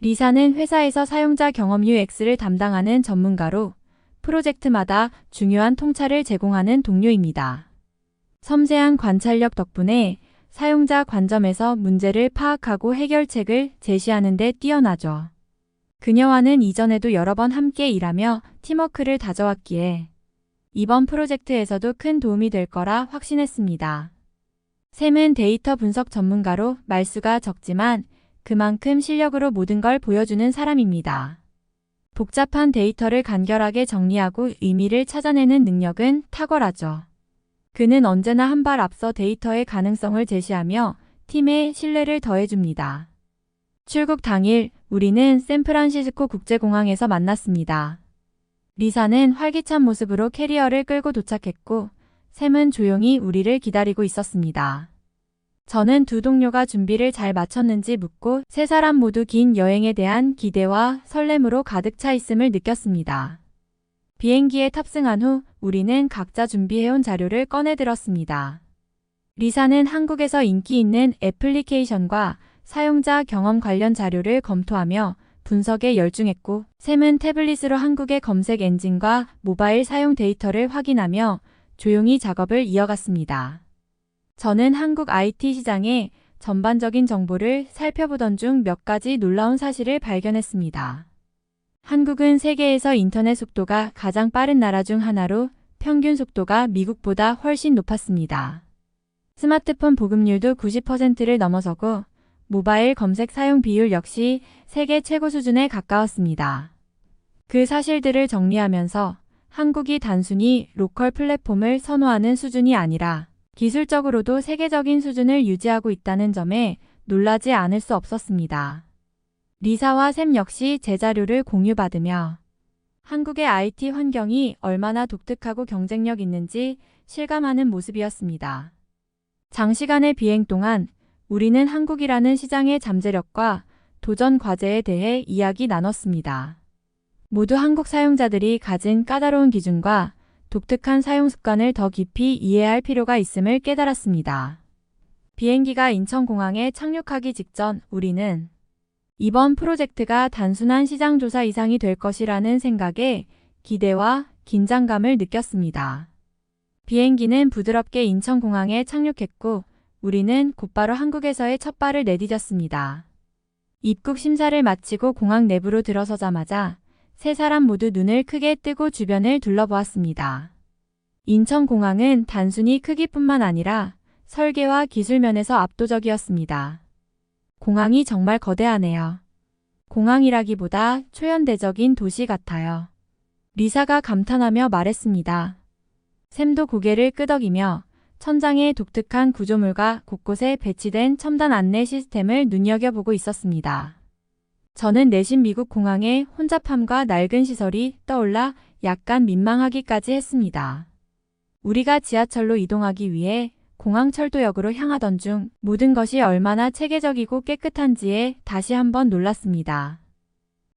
리사는 회사에서 사용자 경험 UX를 담당하는 전문가로 프로젝트마다 중요한 통찰을 제공하는 동료입니다. 섬세한 관찰력 덕분에 사용자 관점에서 문제를 파악하고 해결책을 제시하는 데 뛰어나죠. 그녀와는 이전에도 여러 번 함께 일하며 팀워크를 다져왔기에 이번 프로젝트에서도 큰 도움이 될 거라 확신했습니다. 샘은 데이터 분석 전문가로 말수가 적지만 그만큼 실력으로 모든 걸 보여주는 사람입니다. 복잡한 데이터를 간결하게 정리하고 의미를 찾아내는 능력은 탁월하죠. 그는 언제나 한 발 앞서 데이터의 가능성을 제시하며 팀의 신뢰를 더해줍니다. 출국 당일 우리는 샌프란시스코 국제공항에서 만났습니다. 리사는 활기찬 모습으로 캐리어를 끌고 도착했고 샘은 조용히 우리를 기다리고 있었습니다. 저는 두 동료가 준비를 잘 마쳤는지 묻고 세 사람 모두 긴 여행에 대한 기대와 설렘으로 가득 차 있음을 느꼈습니다. 비행기에 탑승한 후 우리는 각자 준비해온 자료를 꺼내들었습니다. 리사는 한국에서 인기 있는 애플리케이션과 사용자 경험 관련 자료를 검토하며 분석에 열중했고 샘은 태블릿으로 한국의 검색 엔진과 모바일 사용 데이터를 확인하며 조용히 작업을 이어갔습니다. 저는 한국 IT 시장의 전반적인 정보를 살펴보던 중 몇 가지 놀라운 사실을 발견했습니다. 한국은 세계에서 인터넷 속도가 가장 빠른 나라 중 하나로 평균 속도가 미국보다 훨씬 높았습니다. 스마트폰 보급률도 90%를 넘어서고 모바일 검색 사용 비율 역시 세계 최고 수준에 가까웠습니다. 그 사실들을 정리하면서 한국이 단순히 로컬 플랫폼을 선호하는 수준이 아니라 기술적으로도 세계적인 수준을 유지하고 있다는 점에 놀라지 않을 수 없었습니다. 리사와 샘 역시 제 자료를 공유받으며 한국의 IT 환경이 얼마나 독특하고 경쟁력 있는지 실감하는 모습이었습니다. 장시간의 비행 동안 우리는 한국이라는 시장의 잠재력과 도전 과제에 대해 이야기 나눴습니다. 모두 한국 사용자들이 가진 까다로운 기준과 독특한 사용 습관을 더 깊이 이해할 필요가 있음을 깨달았습니다. 비행기가 인천공항에 착륙하기 직전 우리는 이번 프로젝트가 단순한 시장 조사 이상이 될 것이라는 생각에 기대와 긴장감을 느꼈습니다. 비행기는 부드럽게 인천공항에 착륙했고 우리는 곧바로 한국에서의 첫 발을 내디뎠습니다. 입국 심사를 마치고 공항 내부로 들어서자마자 세 사람 모두 눈을 크게 뜨고 주변을 둘러보았습니다. 인천공항은 단순히 크기뿐만 아니라 설계와 기술 면에서 압도적이었습니다. 공항이 정말 거대하네요. 공항이라기보다 초현대적인 도시 같아요. 리사가 감탄하며 말했습니다. 샘도 고개를 끄덕이며 천장에 독특한 구조물과 곳곳에 배치된 첨단 안내 시스템을 눈여겨보고 있었습니다. 저는 내심 미국 공항의 혼잡함과 낡은 시설이 떠올라 약간 민망하기까지 했습니다. 우리가 지하철로 이동하기 위해 공항철도역으로 향하던 중 모든 것이 얼마나 체계적이고 깨끗한지에 다시 한번 놀랐습니다.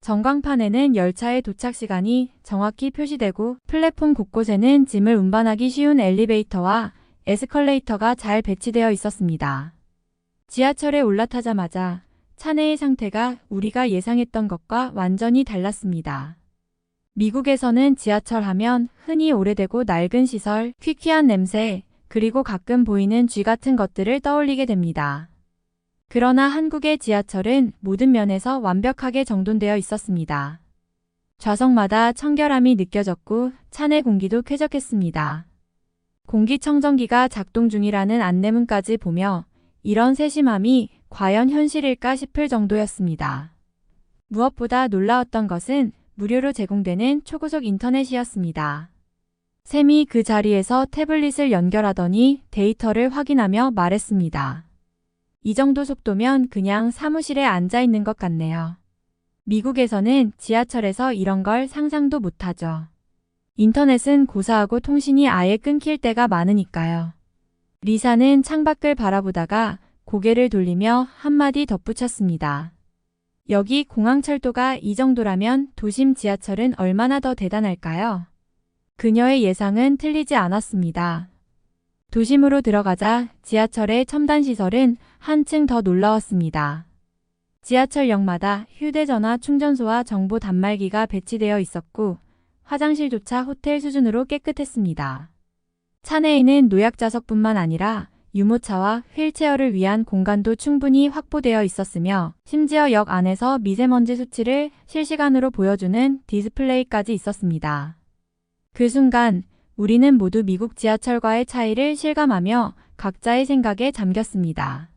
전광판에는 열차의 도착 시간이 정확히 표시되고 플랫폼 곳곳에는 짐을 운반하기 쉬운 엘리베이터와 에스컬레이터가 잘 배치되어 있었습니다. 지하철에 올라타자마자 차내의 상태가 우리가 예상했던 것과 완전히 달랐습니다. 미국에서는 지하철 하면 흔히 오래되고 낡은 시설, 퀴퀴한 냄새, 그리고 가끔 보이는 쥐 같은 것들을 떠올리게 됩니다. 그러나 한국의 지하철은 모든 면에서 완벽하게 정돈되어 있었습니다. 좌석마다 청결함이 느껴졌고 차내 공기도 쾌적했습니다. 공기청정기가 작동 중이라는 안내문까지 보며 이런 세심함이 과연 현실일까 싶을 정도였습니다. 무엇보다 놀라웠던 것은 무료로 제공되는 초고속 인터넷이었습니다. 샘이 그 자리에서 태블릿을 연결하더니 데이터를 확인하며 말했습니다. 이 정도 속도면 그냥 사무실에 앉아 있는 것 같네요. 미국에서는 지하철에서 이런 걸 상상도 못하죠. 인터넷은 고사하고 통신이 아예 끊길 때가 많으니까요. 리사는 창밖을 바라보다가 고개를 돌리며 한마디 덧붙였습니다. 여기 공항철도가 이 정도라면 도심 지하철은 얼마나 더 대단할까요? 그녀의 예상은 틀리지 않았습니다. 도심으로 들어가자 지하철의 첨단 시설은 한층 더 놀라웠습니다. 지하철역마다 휴대전화 충전소와 정보 단말기가 배치되어 있었고 화장실조차 호텔 수준으로 깨끗했습니다. 차내에는 노약자석뿐만 아니라 유모차와 휠체어를 위한 공간도 충분히 확보되어 있었으며 심지어 역 안에서 미세먼지 수치를 실시간으로 보여주는 디스플레이까지 있었습니다. 그 순간 우리는 모두 미국 지하철과의 차이를 실감하며 각자의 생각에 잠겼습니다.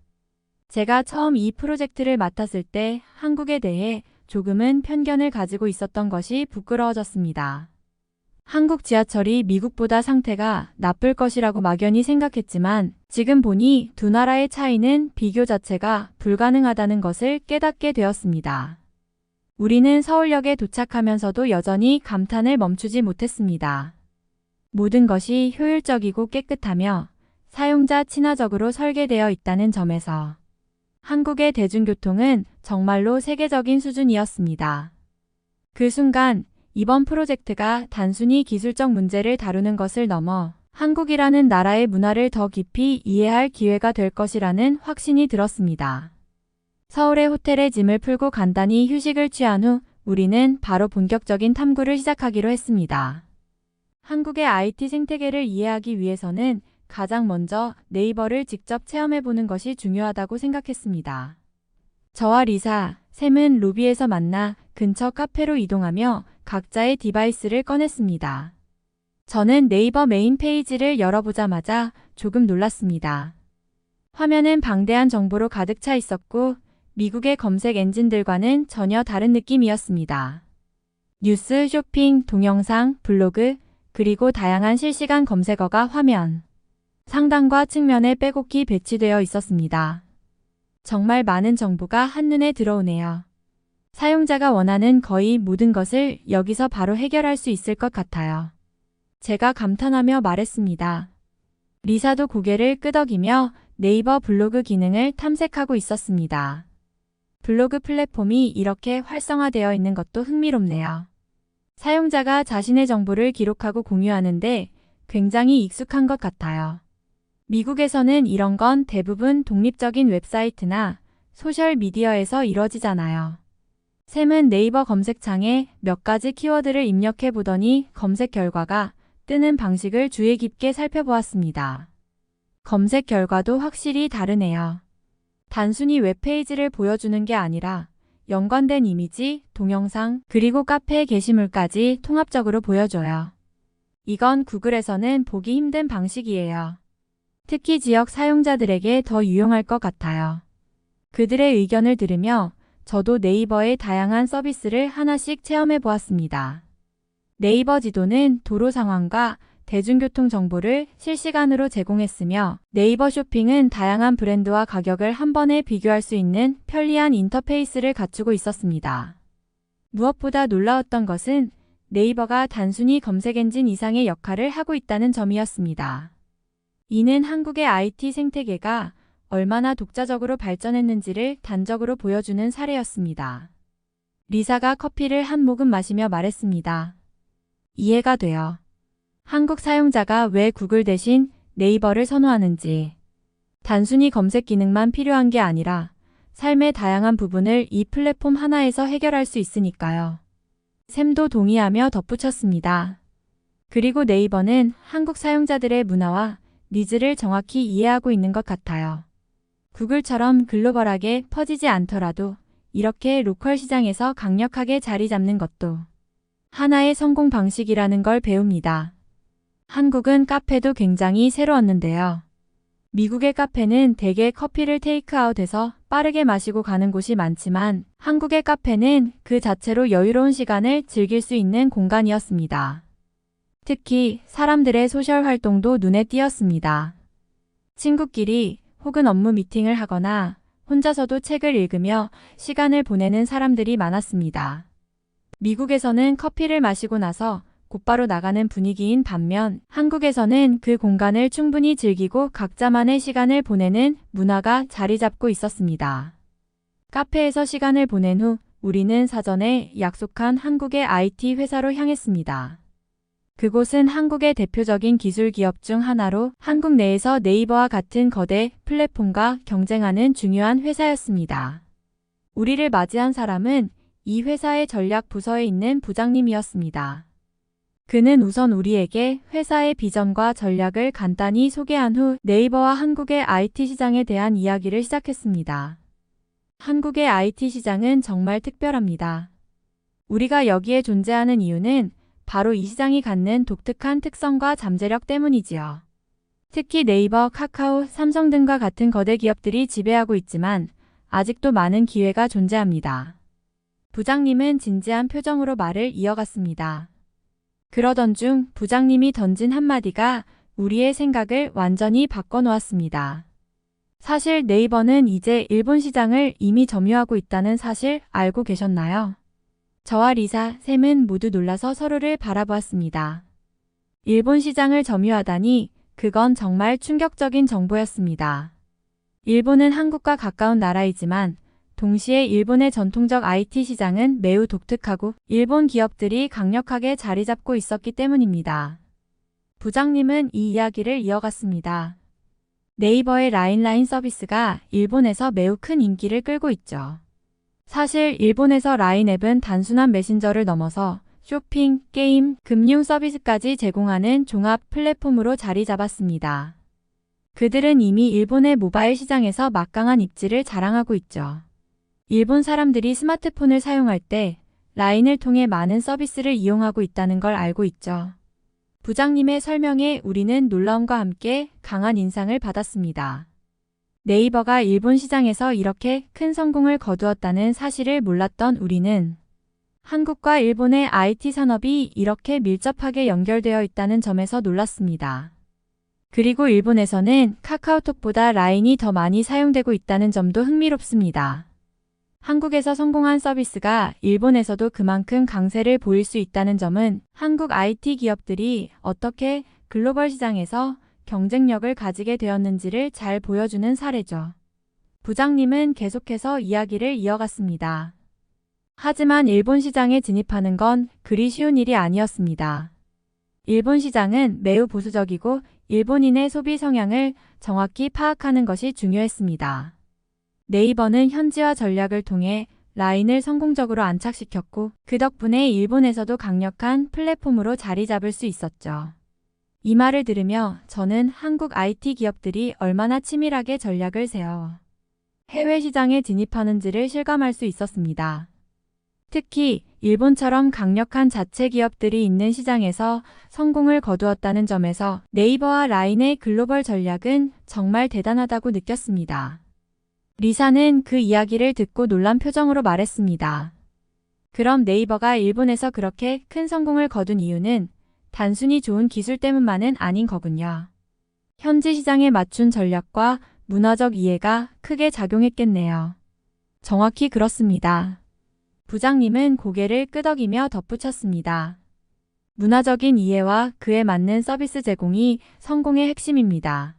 제가 처음 이 프로젝트를 맡았을 때 한국에 대해 조금은 편견을 가지고 있었던 것이 부끄러워졌습니다. 한국 지하철이 미국보다 상태가 나쁠 것이라고 막연히 생각했지만 지금 보니 두 나라의 차이는 비교 자체가 불가능하다는 것을 깨닫게 되었습니다. 우리는 서울역에 도착하면서도 여전히 감탄을 멈추지 못했습니다. 모든 것이 효율적이고 깨끗하며 사용자 친화적으로 설계되어 있다는 점에서 한국의 대중교통은 정말로 세계적인 수준이었습니다. 그 순간 이번 프로젝트가 단순히 기술적 문제를 다루는 것을 넘어 한국이라는 나라의 문화를 더 깊이 이해할 기회가 될 것이라는 확신이 들었습니다. 서울의 호텔에 짐을 풀고 간단히 휴식을 취한 후 우리는 바로 본격적인 탐구를 시작하기로 했습니다. 한국의 IT 생태계를 이해하기 위해서는 가장 먼저 네이버를 직접 체험해보는 것이 중요하다고 생각했습니다. 저와 리사, 샘은 로비에서 만나 근처 카페로 이동하며 각자의 디바이스를 꺼냈습니다. 저는 네이버 메인 페이지를 열어보자마자 조금 놀랐습니다. 화면은 방대한 정보로 가득 차 있었고 미국의 검색 엔진들과는 전혀 다른 느낌이었습니다. 뉴스, 쇼핑, 동영상, 블로그, 그리고 다양한 실시간 검색어가 화면 상단과 측면에 빼곡히 배치되어 있었습니다. 정말 많은 정보가 한눈에 들어오네요. 사용자가 원하는 거의 모든 것을 여기서 바로 해결할 수 있을 것 같아요. 제가 감탄하며 말했습니다. 리사도 고개를 끄덕이며 네이버 블로그 기능을 탐색하고 있었습니다. 블로그 플랫폼이 이렇게 활성화되어 있는 것도 흥미롭네요. 사용자가 자신의 정보를 기록하고 공유하는데 굉장히 익숙한 것 같아요. 미국에서는 이런 건 대부분 독립적인 웹사이트나 소셜미디어에서 이뤄지잖아요. 샘은 네이버 검색창에 몇 가지 키워드를 입력해 보더니 검색 결과가 뜨는 방식을 주의 깊게 살펴보았습니다. 검색 결과도 확실히 다르네요. 단순히 웹페이지를 보여주는 게 아니라 연관된 이미지, 동영상, 그리고 카페 게시물까지 통합적으로 보여줘요. 이건 구글에서는 보기 힘든 방식이에요. 특히 지역 사용자들에게 더 유용할 것 같아요. 그들의 의견을 들으며 저도 네이버의 다양한 서비스를 하나씩 체험해 보았습니다. 네이버 지도는 도로 상황과 대중교통 정보를 실시간으로 제공했으며 네이버 쇼핑은 다양한 브랜드와 가격을 한 번에 비교할 수 있는 편리한 인터페이스를 갖추고 있었습니다. 무엇보다 놀라웠던 것은 네이버가 단순히 검색 엔진 이상의 역할을 하고 있다는 점이었습니다. 이는 한국의 IT 생태계가 얼마나 독자적으로 발전했는지를 단적으로 보여주는 사례였습니다. 리사가 커피를 한 모금 마시며 말했습니다. 이해가 돼요. 한국 사용자가 왜 구글 대신 네이버를 선호하는지. 단순히 검색 기능만 필요한 게 아니라 삶의 다양한 부분을 이 플랫폼 하나에서 해결할 수 있으니까요. 샘도 동의하며 덧붙였습니다. 그리고 네이버는 한국 사용자들의 문화와 니즈를 정확히 이해하고 있는 것 같아요. 구글처럼 글로벌하게 퍼지지 않더라도 이렇게 로컬 시장에서 강력하게 자리 잡는 것도 하나의 성공 방식이라는 걸 배웁니다. 한국은 카페도 굉장히 새로웠는데요. 미국의 카페는 대개 커피를 테이크아웃해서 빠르게 마시고 가는 곳이 많지만 한국의 카페는 그 자체로 여유로운 시간을 즐길 수 있는 공간이었습니다. 특히 사람들의 소셜 활동도 눈에 띄었습니다. 친구끼리 혹은 업무 미팅을 하거나 혼자서도 책을 읽으며 시간을 보내는 사람들이 많았습니다. 미국에서는 커피를 마시고 나서 곧바로 나가는 분위기인 반면 한국에서는 그 공간을 충분히 즐기고 각자만의 시간을 보내는 문화가 자리 잡고 있었습니다. 카페에서 시간을 보낸 후 우리는 사전에 약속한 한국의 IT 회사로 향했습니다. 그곳은 한국의 대표적인 기술 기업 중 하나로 한국 내에서 네이버와 같은 거대 플랫폼과 경쟁하는 중요한 회사였습니다. 우리를 맞이한 사람은 이 회사의 전략 부서에 있는 부장님이었습니다. 그는 우선 우리에게 회사의 비전과 전략을 간단히 소개한 후 네이버와 한국의 IT 시장에 대한 이야기를 시작했습니다. 한국의 IT 시장은 정말 특별합니다. 우리가 여기에 존재하는 이유는 바로 이 시장이 갖는 독특한 특성과 잠재력 때문이지요. 특히 네이버, 카카오, 삼성 등과 같은 거대 기업들이 지배하고 있지만 아직도 많은 기회가 존재합니다. 부장님은 진지한 표정으로 말을 이어갔습니다. 그러던 중 부장님이 던진 한마디가 우리의 생각을 완전히 바꿔놓았습니다. 사실 네이버는 이제 일본 시장을 이미 점유하고 있다는 사실 알고 계셨나요? 저와 리사, 샘은 모두 놀라서 서로를 바라보았습니다. 일본 시장을 점유하다니 그건 정말 충격적인 정보였습니다. 일본은 한국과 가까운 나라이지만 동시에 일본의 전통적 IT 시장은 매우 독특하고 일본 기업들이 강력하게 자리 잡고 있었기 때문입니다. 부장님은 이 이야기를 이어갔습니다. 네이버의 라인 서비스가 일본에서 매우 큰 인기를 끌고 있죠. 사실 일본에서 라인 앱은 단순한 메신저를 넘어서 쇼핑, 게임, 금융 서비스까지 제공하는 종합 플랫폼으로 자리 잡았습니다. 그들은 이미 일본의 모바일 시장에서 막강한 입지를 자랑하고 있죠. 일본 사람들이 스마트폰을 사용할 때 라인을 통해 많은 서비스를 이용하고 있다는 걸 알고 있죠. 부장님의 설명에 우리는 놀라움과 함께 강한 인상을 받았습니다. 네이버가 일본 시장에서 이렇게 큰 성공을 거두었다는 사실을 몰랐던 우리는 한국과 일본의 IT 산업이 이렇게 밀접하게 연결되어 있다는 점에서 놀랐습니다. 그리고 일본에서는 카카오톡보다 라인이 더 많이 사용되고 있다는 점도 흥미롭습니다. 한국에서 성공한 서비스가 일본에서도 그만큼 강세를 보일 수 있다는 점은 한국 IT 기업들이 어떻게 글로벌 시장에서 경쟁력을 가지게 되었는지를 잘 보여주는 사례죠. 부장님은 계속해서 이야기를 이어갔습니다. 하지만 일본 시장에 진입하는 건 그리 쉬운 일이 아니었습니다. 일본 시장은 매우 보수적이고 일본인의 소비 성향을 정확히 파악하는 것이 중요했습니다. 네이버는 현지화 전략을 통해 라인을 성공적으로 안착시켰고 그 덕분에 일본에서도 강력한 플랫폼으로 자리 잡을 수 있었죠. 이 말을 들으며 저는 한국 IT 기업들이 얼마나 치밀하게 전략을 세워 해외 시장에 진입하는지를 실감할 수 있었습니다. 특히 일본처럼 강력한 자체 기업들이 있는 시장에서 성공을 거두었다는 점에서 네이버와 라인의 글로벌 전략은 정말 대단하다고 느꼈습니다. 리사는 그 이야기를 듣고 놀란 표정으로 말했습니다. 그럼 네이버가 일본에서 그렇게 큰 성공을 거둔 이유는 단순히 좋은 기술 때문만은 아닌 거군요. 현지 시장에 맞춘 전략과 문화적 이해가 크게 작용했겠네요. 정확히 그렇습니다. 부장님은 고개를 끄덕이며 덧붙였습니다. 문화적인 이해와 그에 맞는 서비스 제공이 성공의 핵심입니다.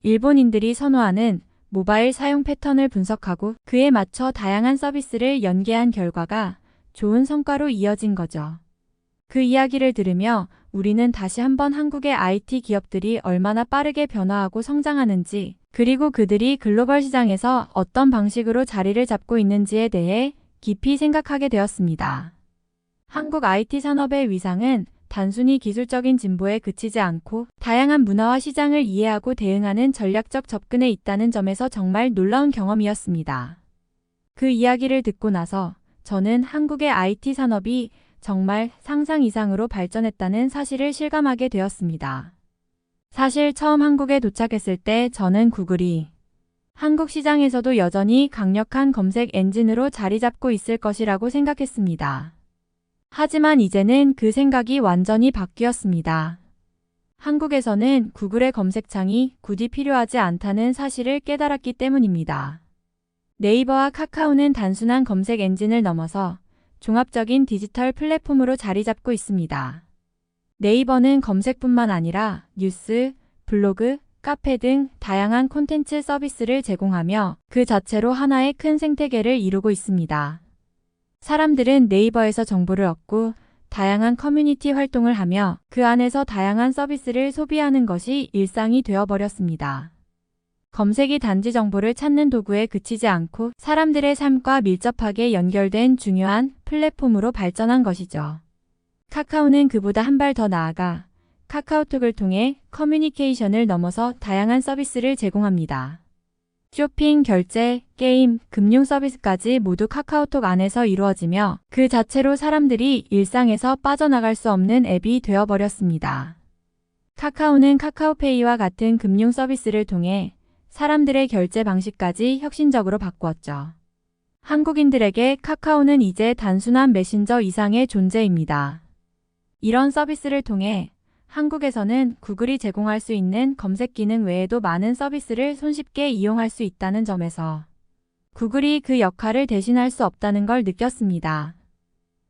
일본인들이 선호하는 모바일 사용 패턴을 분석하고 그에 맞춰 다양한 서비스를 연계한 결과가 좋은 성과로 이어진 거죠. 그 이야기를 들으며 우리는 다시 한번 한국의 IT 기업들이 얼마나 빠르게 변화하고 성장하는지, 그리고 그들이 글로벌 시장에서 어떤 방식으로 자리를 잡고 있는지에 대해 깊이 생각하게 되었습니다. 한국 IT 산업의 위상은 단순히 기술적인 진보에 그치지 않고 다양한 문화와 시장을 이해하고 대응하는 전략적 접근에 있다는 점에서 정말 놀라운 경험이었습니다. 그 이야기를 듣고 나서 저는 한국의 IT 산업이 정말 상상 이상으로 발전했다는 사실을 실감하게 되었습니다. 사실 처음 한국에 도착했을 때 저는 구글이 한국 시장에서도 여전히 강력한 검색 엔진으로 자리 잡고 있을 것이라고 생각했습니다. 하지만 이제는 그 생각이 완전히 바뀌었습니다. 한국에서는 구글의 검색창이 굳이 필요하지 않다는 사실을 깨달았기 때문입니다. 네이버와 카카오는 단순한 검색 엔진을 넘어서 종합적인 디지털 플랫폼으로 자리 잡고 있습니다. 네이버는 검색뿐만 아니라 뉴스, 블로그, 카페 등 다양한 콘텐츠 서비스를 제공하며 그 자체로 하나의 큰 생태계를 이루고 있습니다. 사람들은 네이버에서 정보를 얻고 다양한 커뮤니티 활동을 하며 그 안에서 다양한 서비스를 소비하는 것이 일상이 되어버렸습니다. 검색이 단지 정보를 찾는 도구에 그치지 않고 사람들의 삶과 밀접하게 연결된 중요한 플랫폼으로 발전한 것이죠. 카카오는 그보다 한 발 더 나아가 카카오톡을 통해 커뮤니케이션을 넘어서 다양한 서비스를 제공합니다. 쇼핑, 결제, 게임, 금융 서비스까지 모두 카카오톡 안에서 이루어지며 그 자체로 사람들이 일상에서 빠져나갈 수 없는 앱이 되어버렸습니다. 카카오는 카카오페이와 같은 금융 서비스를 통해 사람들의 결제 방식까지 혁신적으로 바꾸었죠. 한국인들에게 카카오는 이제 단순한 메신저 이상의 존재입니다. 이런 서비스를 통해 한국에서는 구글이 제공할 수 있는 검색 기능 외에도 많은 서비스를 손쉽게 이용할 수 있다는 점에서 구글이 그 역할을 대신할 수 없다는 걸 느꼈습니다.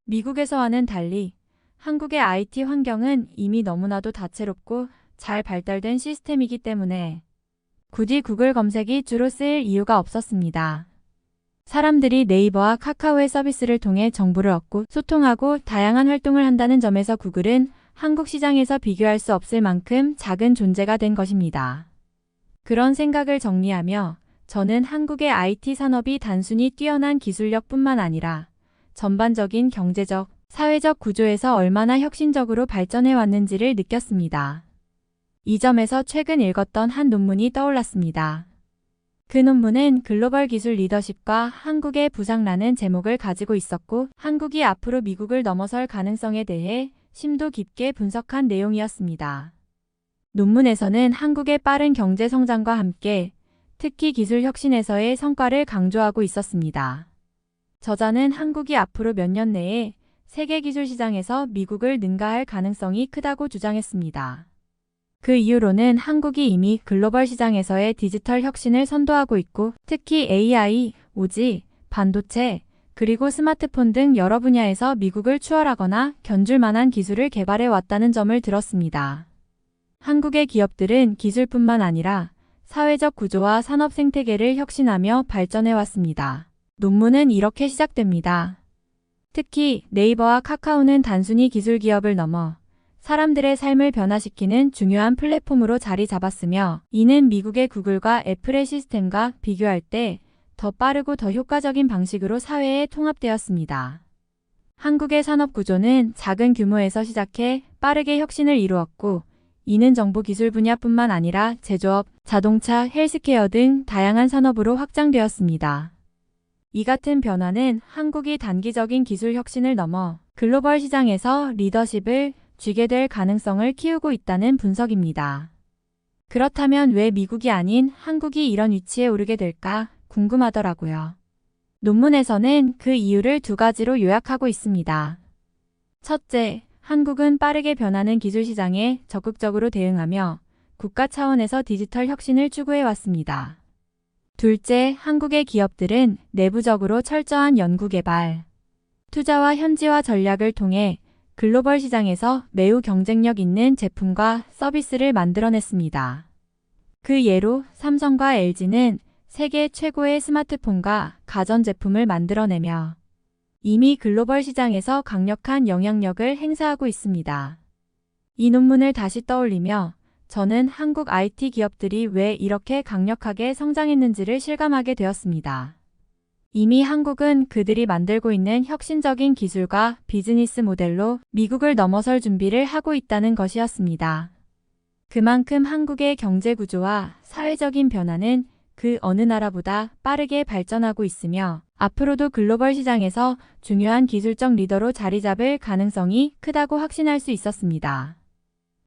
미국에서와는 달리 한국의 IT 환경은 이미 너무나도 다채롭고 잘 발달된 시스템이기 때문에 굳이 구글 검색이 주로 쓰일 이유가 없었습니다. 사람들이 네이버와 카카오의 서비스를 통해 정보를 얻고 소통하고 다양한 활동을 한다는 점에서 구글은 한국 시장에서 비교할 수 없을 만큼 작은 존재가 된 것입니다. 그런 생각을 정리하며 저는 한국의 IT 산업이 단순히 뛰어난 기술력뿐만 아니라 전반적인 경제적, 사회적 구조에서 얼마나 혁신적으로 발전해 왔는지를 느꼈습니다. 이 점에서 최근 읽었던 한 논문이 떠올랐습니다. 그 논문은 글로벌 기술 리더십과 한국의 부상라는 제목을 가지고 있었고 한국이 앞으로 미국을 넘어설 가능성에 대해 심도 깊게 분석한 내용이었습니다. 논문에서는 한국의 빠른 경제 성장과 함께 특히 기술 혁신에서의 성과를 강조하고 있었습니다. 저자는 한국이 앞으로 몇 년 내에 세계 기술 시장에서 미국을 능가할 가능성이 크다고 주장했습니다. 그 이유로는 한국이 이미 글로벌 시장에서의 디지털 혁신을 선도하고 있고 특히 AI, 오지, 반도체, 그리고 스마트폰 등 여러 분야에서 미국을 추월하거나 견줄 만한 기술을 개발해 왔다는 점을 들었습니다. 한국의 기업들은 기술뿐만 아니라 사회적 구조와 산업 생태계를 혁신하며 발전해 왔습니다. 논문은 이렇게 시작됩니다. 특히 네이버와 카카오는 단순히 기술 기업을 넘어 사람들의 삶을 변화시키는 중요한 플랫폼으로 자리 잡았으며 이는 미국의 구글과 애플의 시스템과 비교할 때 더 빠르고 더 효과적인 방식으로 사회에 통합되었습니다. 한국의 산업 구조는 작은 규모에서 시작해 빠르게 혁신을 이루었고 이는 정보기술 분야뿐만 아니라 제조업, 자동차, 헬스케어 등 다양한 산업으로 확장되었습니다. 이 같은 변화는 한국이 단기적인 기술 혁신을 넘어 글로벌 시장에서 리더십을 쥐게 될 가능성을 키우고 있다는 분석입니다. 그렇다면 왜 미국이 아닌 한국이 이런 위치에 오르게 될까 궁금하더라고요. 논문에서는 그 이유를 두 가지로 요약하고 있습니다. 첫째, 한국은 빠르게 변하는 기술 시장에 적극적으로 대응하며 국가 차원에서 디지털 혁신을 추구해 왔습니다. 둘째, 한국의 기업들은 내부적으로 철저한 연구개발, 투자와 현지화 전략을 통해 글로벌 시장에서 매우 경쟁력 있는 제품과 서비스를 만들어냈습니다. 그 예로 삼성과 LG는 세계 최고의 스마트폰과 가전제품을 만들어내며 이미 글로벌 시장에서 강력한 영향력을 행사하고 있습니다. 이 논문을 다시 떠올리며 저는 한국 IT 기업들이 왜 이렇게 강력하게 성장했는지를 실감하게 되었습니다. 이미 한국은 그들이 만들고 있는 혁신적인 기술과 비즈니스 모델로 미국을 넘어설 준비를 하고 있다는 것이었습니다. 그만큼 한국의 경제 구조와 사회적인 변화는 그 어느 나라보다 빠르게 발전하고 있으며 앞으로도 글로벌 시장에서 중요한 기술적 리더로 자리 잡을 가능성이 크다고 확신할 수 있었습니다.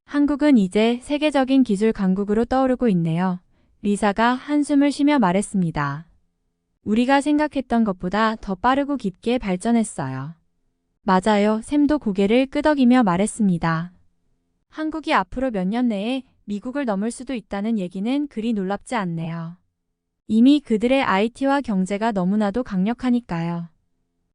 한국은 이제 세계적인 기술 강국으로 떠오르고 있네요. 리사가 한숨을 쉬며 말했습니다. 우리가 생각했던 것보다 더 빠르고 깊게 발전했어요. 맞아요. 샘도 고개를 끄덕이며 말했습니다. 한국이 앞으로 몇 년 내에 미국을 넘을 수도 있다는 얘기는 그리 놀랍지 않네요. 이미 그들의 IT와 경제가 너무나도 강력하니까요.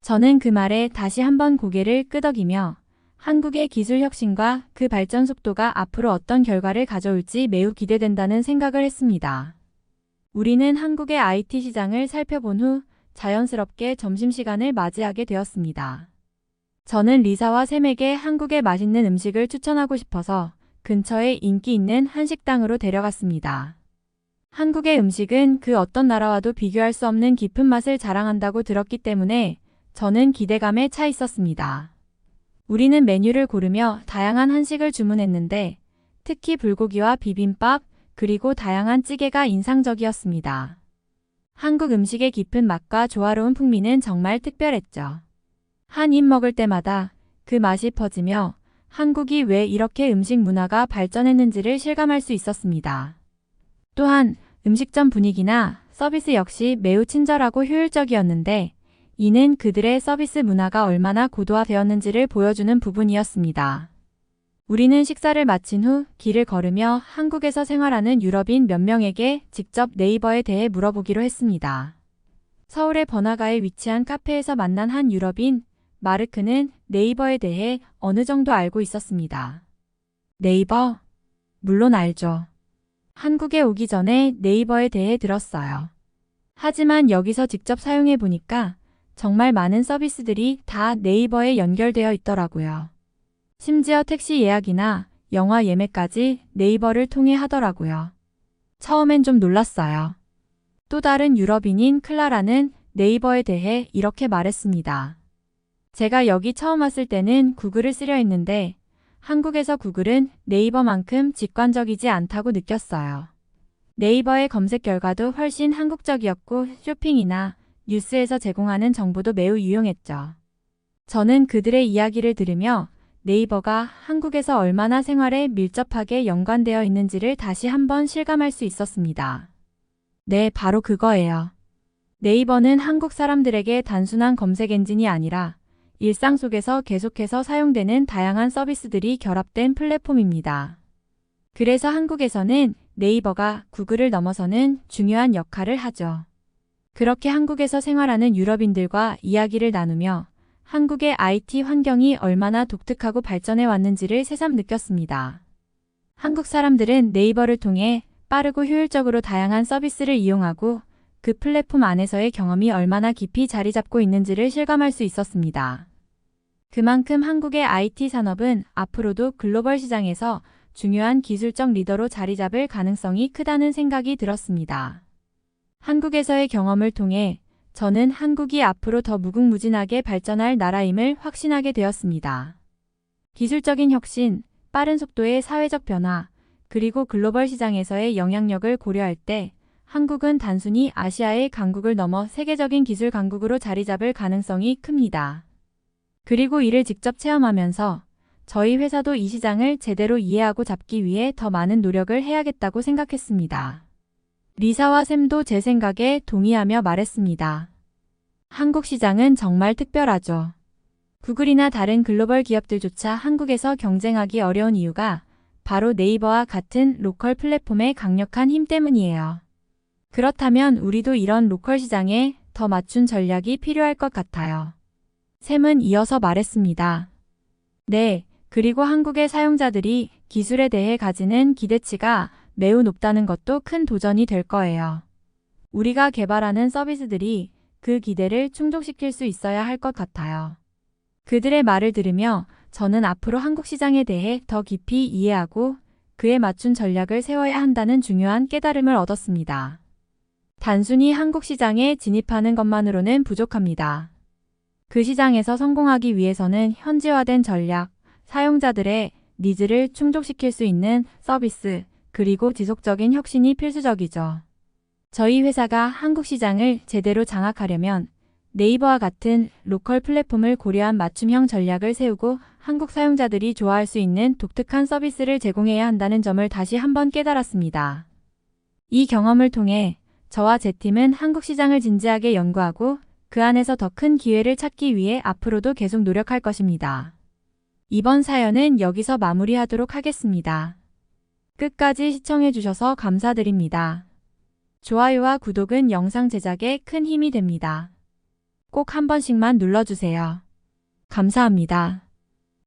저는 그 말에 다시 한번 고개를 끄덕이며 한국의 기술 혁신과 그 발전 속도가 앞으로 어떤 결과를 가져올지 매우 기대된다는 생각을 했습니다. 우리는 한국의 IT 시장을 살펴본 후 자연스럽게 점심시간을 맞이하게 되었습니다. 저는 리사와 샘에게 한국의 맛있는 음식을 추천하고 싶어서 근처에 인기 있는 한식당으로 데려갔습니다. 한국의 음식은 그 어떤 나라와도 비교할 수 없는 깊은 맛을 자랑한다고 들었기 때문에 저는 기대감에 차 있었습니다. 우리는 메뉴를 고르며 다양한 한식을 주문했는데 특히 불고기와 비빔밥, 그리고 다양한 찌개가 인상적이었습니다. 한국 음식의 깊은 맛과 조화로운 풍미는 정말 특별했죠. 한 입 먹을 때마다 그 맛이 퍼지며 한국이 왜 이렇게 음식 문화가 발전했는지를 실감할 수 있었습니다. 또한 음식점 분위기나 서비스 역시 매우 친절하고 효율적이었는데 이는 그들의 서비스 문화가 얼마나 고도화되었는지를 보여주는 부분이었습니다. 우리는 식사를 마친 후 길을 걸으며 한국에서 생활하는 유럽인 몇 명에게 직접 네이버에 대해 물어보기로 했습니다. 서울의 번화가에 위치한 카페에서 만난 한 유럽인, 마르크는 네이버에 대해 어느 정도 알고 있었습니다. 네이버? 물론 알죠. 한국에 오기 전에 네이버에 대해 들었어요. 하지만 여기서 직접 사용해 보니까 정말 많은 서비스들이 다 네이버에 연결되어 있더라고요. 심지어 택시 예약이나 영화 예매까지 네이버를 통해 하더라고요. 처음엔 좀 놀랐어요. 또 다른 유럽인인 클라라는 네이버에 대해 이렇게 말했습니다. 제가 여기 처음 왔을 때는 구글을 쓰려 했는데 한국에서 구글은 네이버만큼 직관적이지 않다고 느꼈어요. 네이버의 검색 결과도 훨씬 한국적이었고 쇼핑이나 뉴스에서 제공하는 정보도 매우 유용했죠. 저는 그들의 이야기를 들으며 네이버가 한국에서 얼마나 생활에 밀접하게 연관되어 있는지를 다시 한번 실감할 수 있었습니다. 네, 바로 그거예요. 네이버는 한국 사람들에게 단순한 검색 엔진이 아니라 일상 속에서 계속해서 사용되는 다양한 서비스들이 결합된 플랫폼입니다. 그래서 한국에서는 네이버가 구글을 넘어서는 중요한 역할을 하죠. 그렇게 한국에서 생활하는 유럽인들과 이야기를 나누며 한국의 IT 환경이 얼마나 독특하고 발전해 왔는지를 새삼 느꼈습니다. 한국 사람들은 네이버를 통해 빠르고 효율적으로 다양한 서비스를 이용하고 그 플랫폼 안에서의 경험이 얼마나 깊이 자리 잡고 있는지를 실감할 수 있었습니다. 그만큼 한국의 IT 산업은 앞으로도 글로벌 시장에서 중요한 기술적 리더로 자리 잡을 가능성이 크다는 생각이 들었습니다. 한국에서의 경험을 통해 저는 한국이 앞으로 더 무궁무진하게 발전할 나라임을 확신하게 되었습니다. 기술적인 혁신, 빠른 속도의 사회적 변화, 그리고 글로벌 시장에서의 영향력을 고려할 때 한국은 단순히 아시아의 강국을 넘어 세계적인 기술 강국으로 자리 잡을 가능성이 큽니다. 그리고 이를 직접 체험하면서 저희 회사도 이 시장을 제대로 이해하고 잡기 위해 더 많은 노력을 해야겠다고 생각했습니다. 리사와 샘도 제 생각에 동의하며 말했습니다. 한국 시장은 정말 특별하죠. 구글이나 다른 글로벌 기업들조차 한국에서 경쟁하기 어려운 이유가 바로 네이버와 같은 로컬 플랫폼의 강력한 힘 때문이에요. 그렇다면 우리도 이런 로컬 시장에 더 맞춘 전략이 필요할 것 같아요. 샘은 이어서 말했습니다. 네, 그리고 한국의 사용자들이 기술에 대해 가지는 기대치가 매우 높다는 것도 큰 도전이 될 거예요. 우리가 개발하는 서비스들이 그 기대를 충족시킬 수 있어야 할 것 같아요. 그들의 말을 들으며 저는 앞으로 한국 시장에 대해 더 깊이 이해하고 그에 맞춘 전략을 세워야 한다는 중요한 깨달음을 얻었습니다. 단순히 한국 시장에 진입하는 것만으로는 부족합니다. 그 시장에서 성공하기 위해서는 현지화된 전략, 사용자들의 니즈를 충족시킬 수 있는 서비스, 그리고 지속적인 혁신이 필수적이죠. 저희 회사가 한국 시장을 제대로 장악하려면 네이버와 같은 로컬 플랫폼을 고려한 맞춤형 전략을 세우고 한국 사용자들이 좋아할 수 있는 독특한 서비스를 제공해야 한다는 점을 다시 한번 깨달았습니다. 이 경험을 통해 저와 제 팀은 한국 시장을 진지하게 연구하고 그 안에서 더 큰 기회를 찾기 위해 앞으로도 계속 노력할 것입니다. 이번 사연은 여기서 마무리하도록 하겠습니다. 끝까지 시청해주셔서 감사드립니다. 좋아요와 구독은 영상 제작에 큰 힘이 됩니다. 꼭 한 번씩만 눌러주세요. 감사합니다.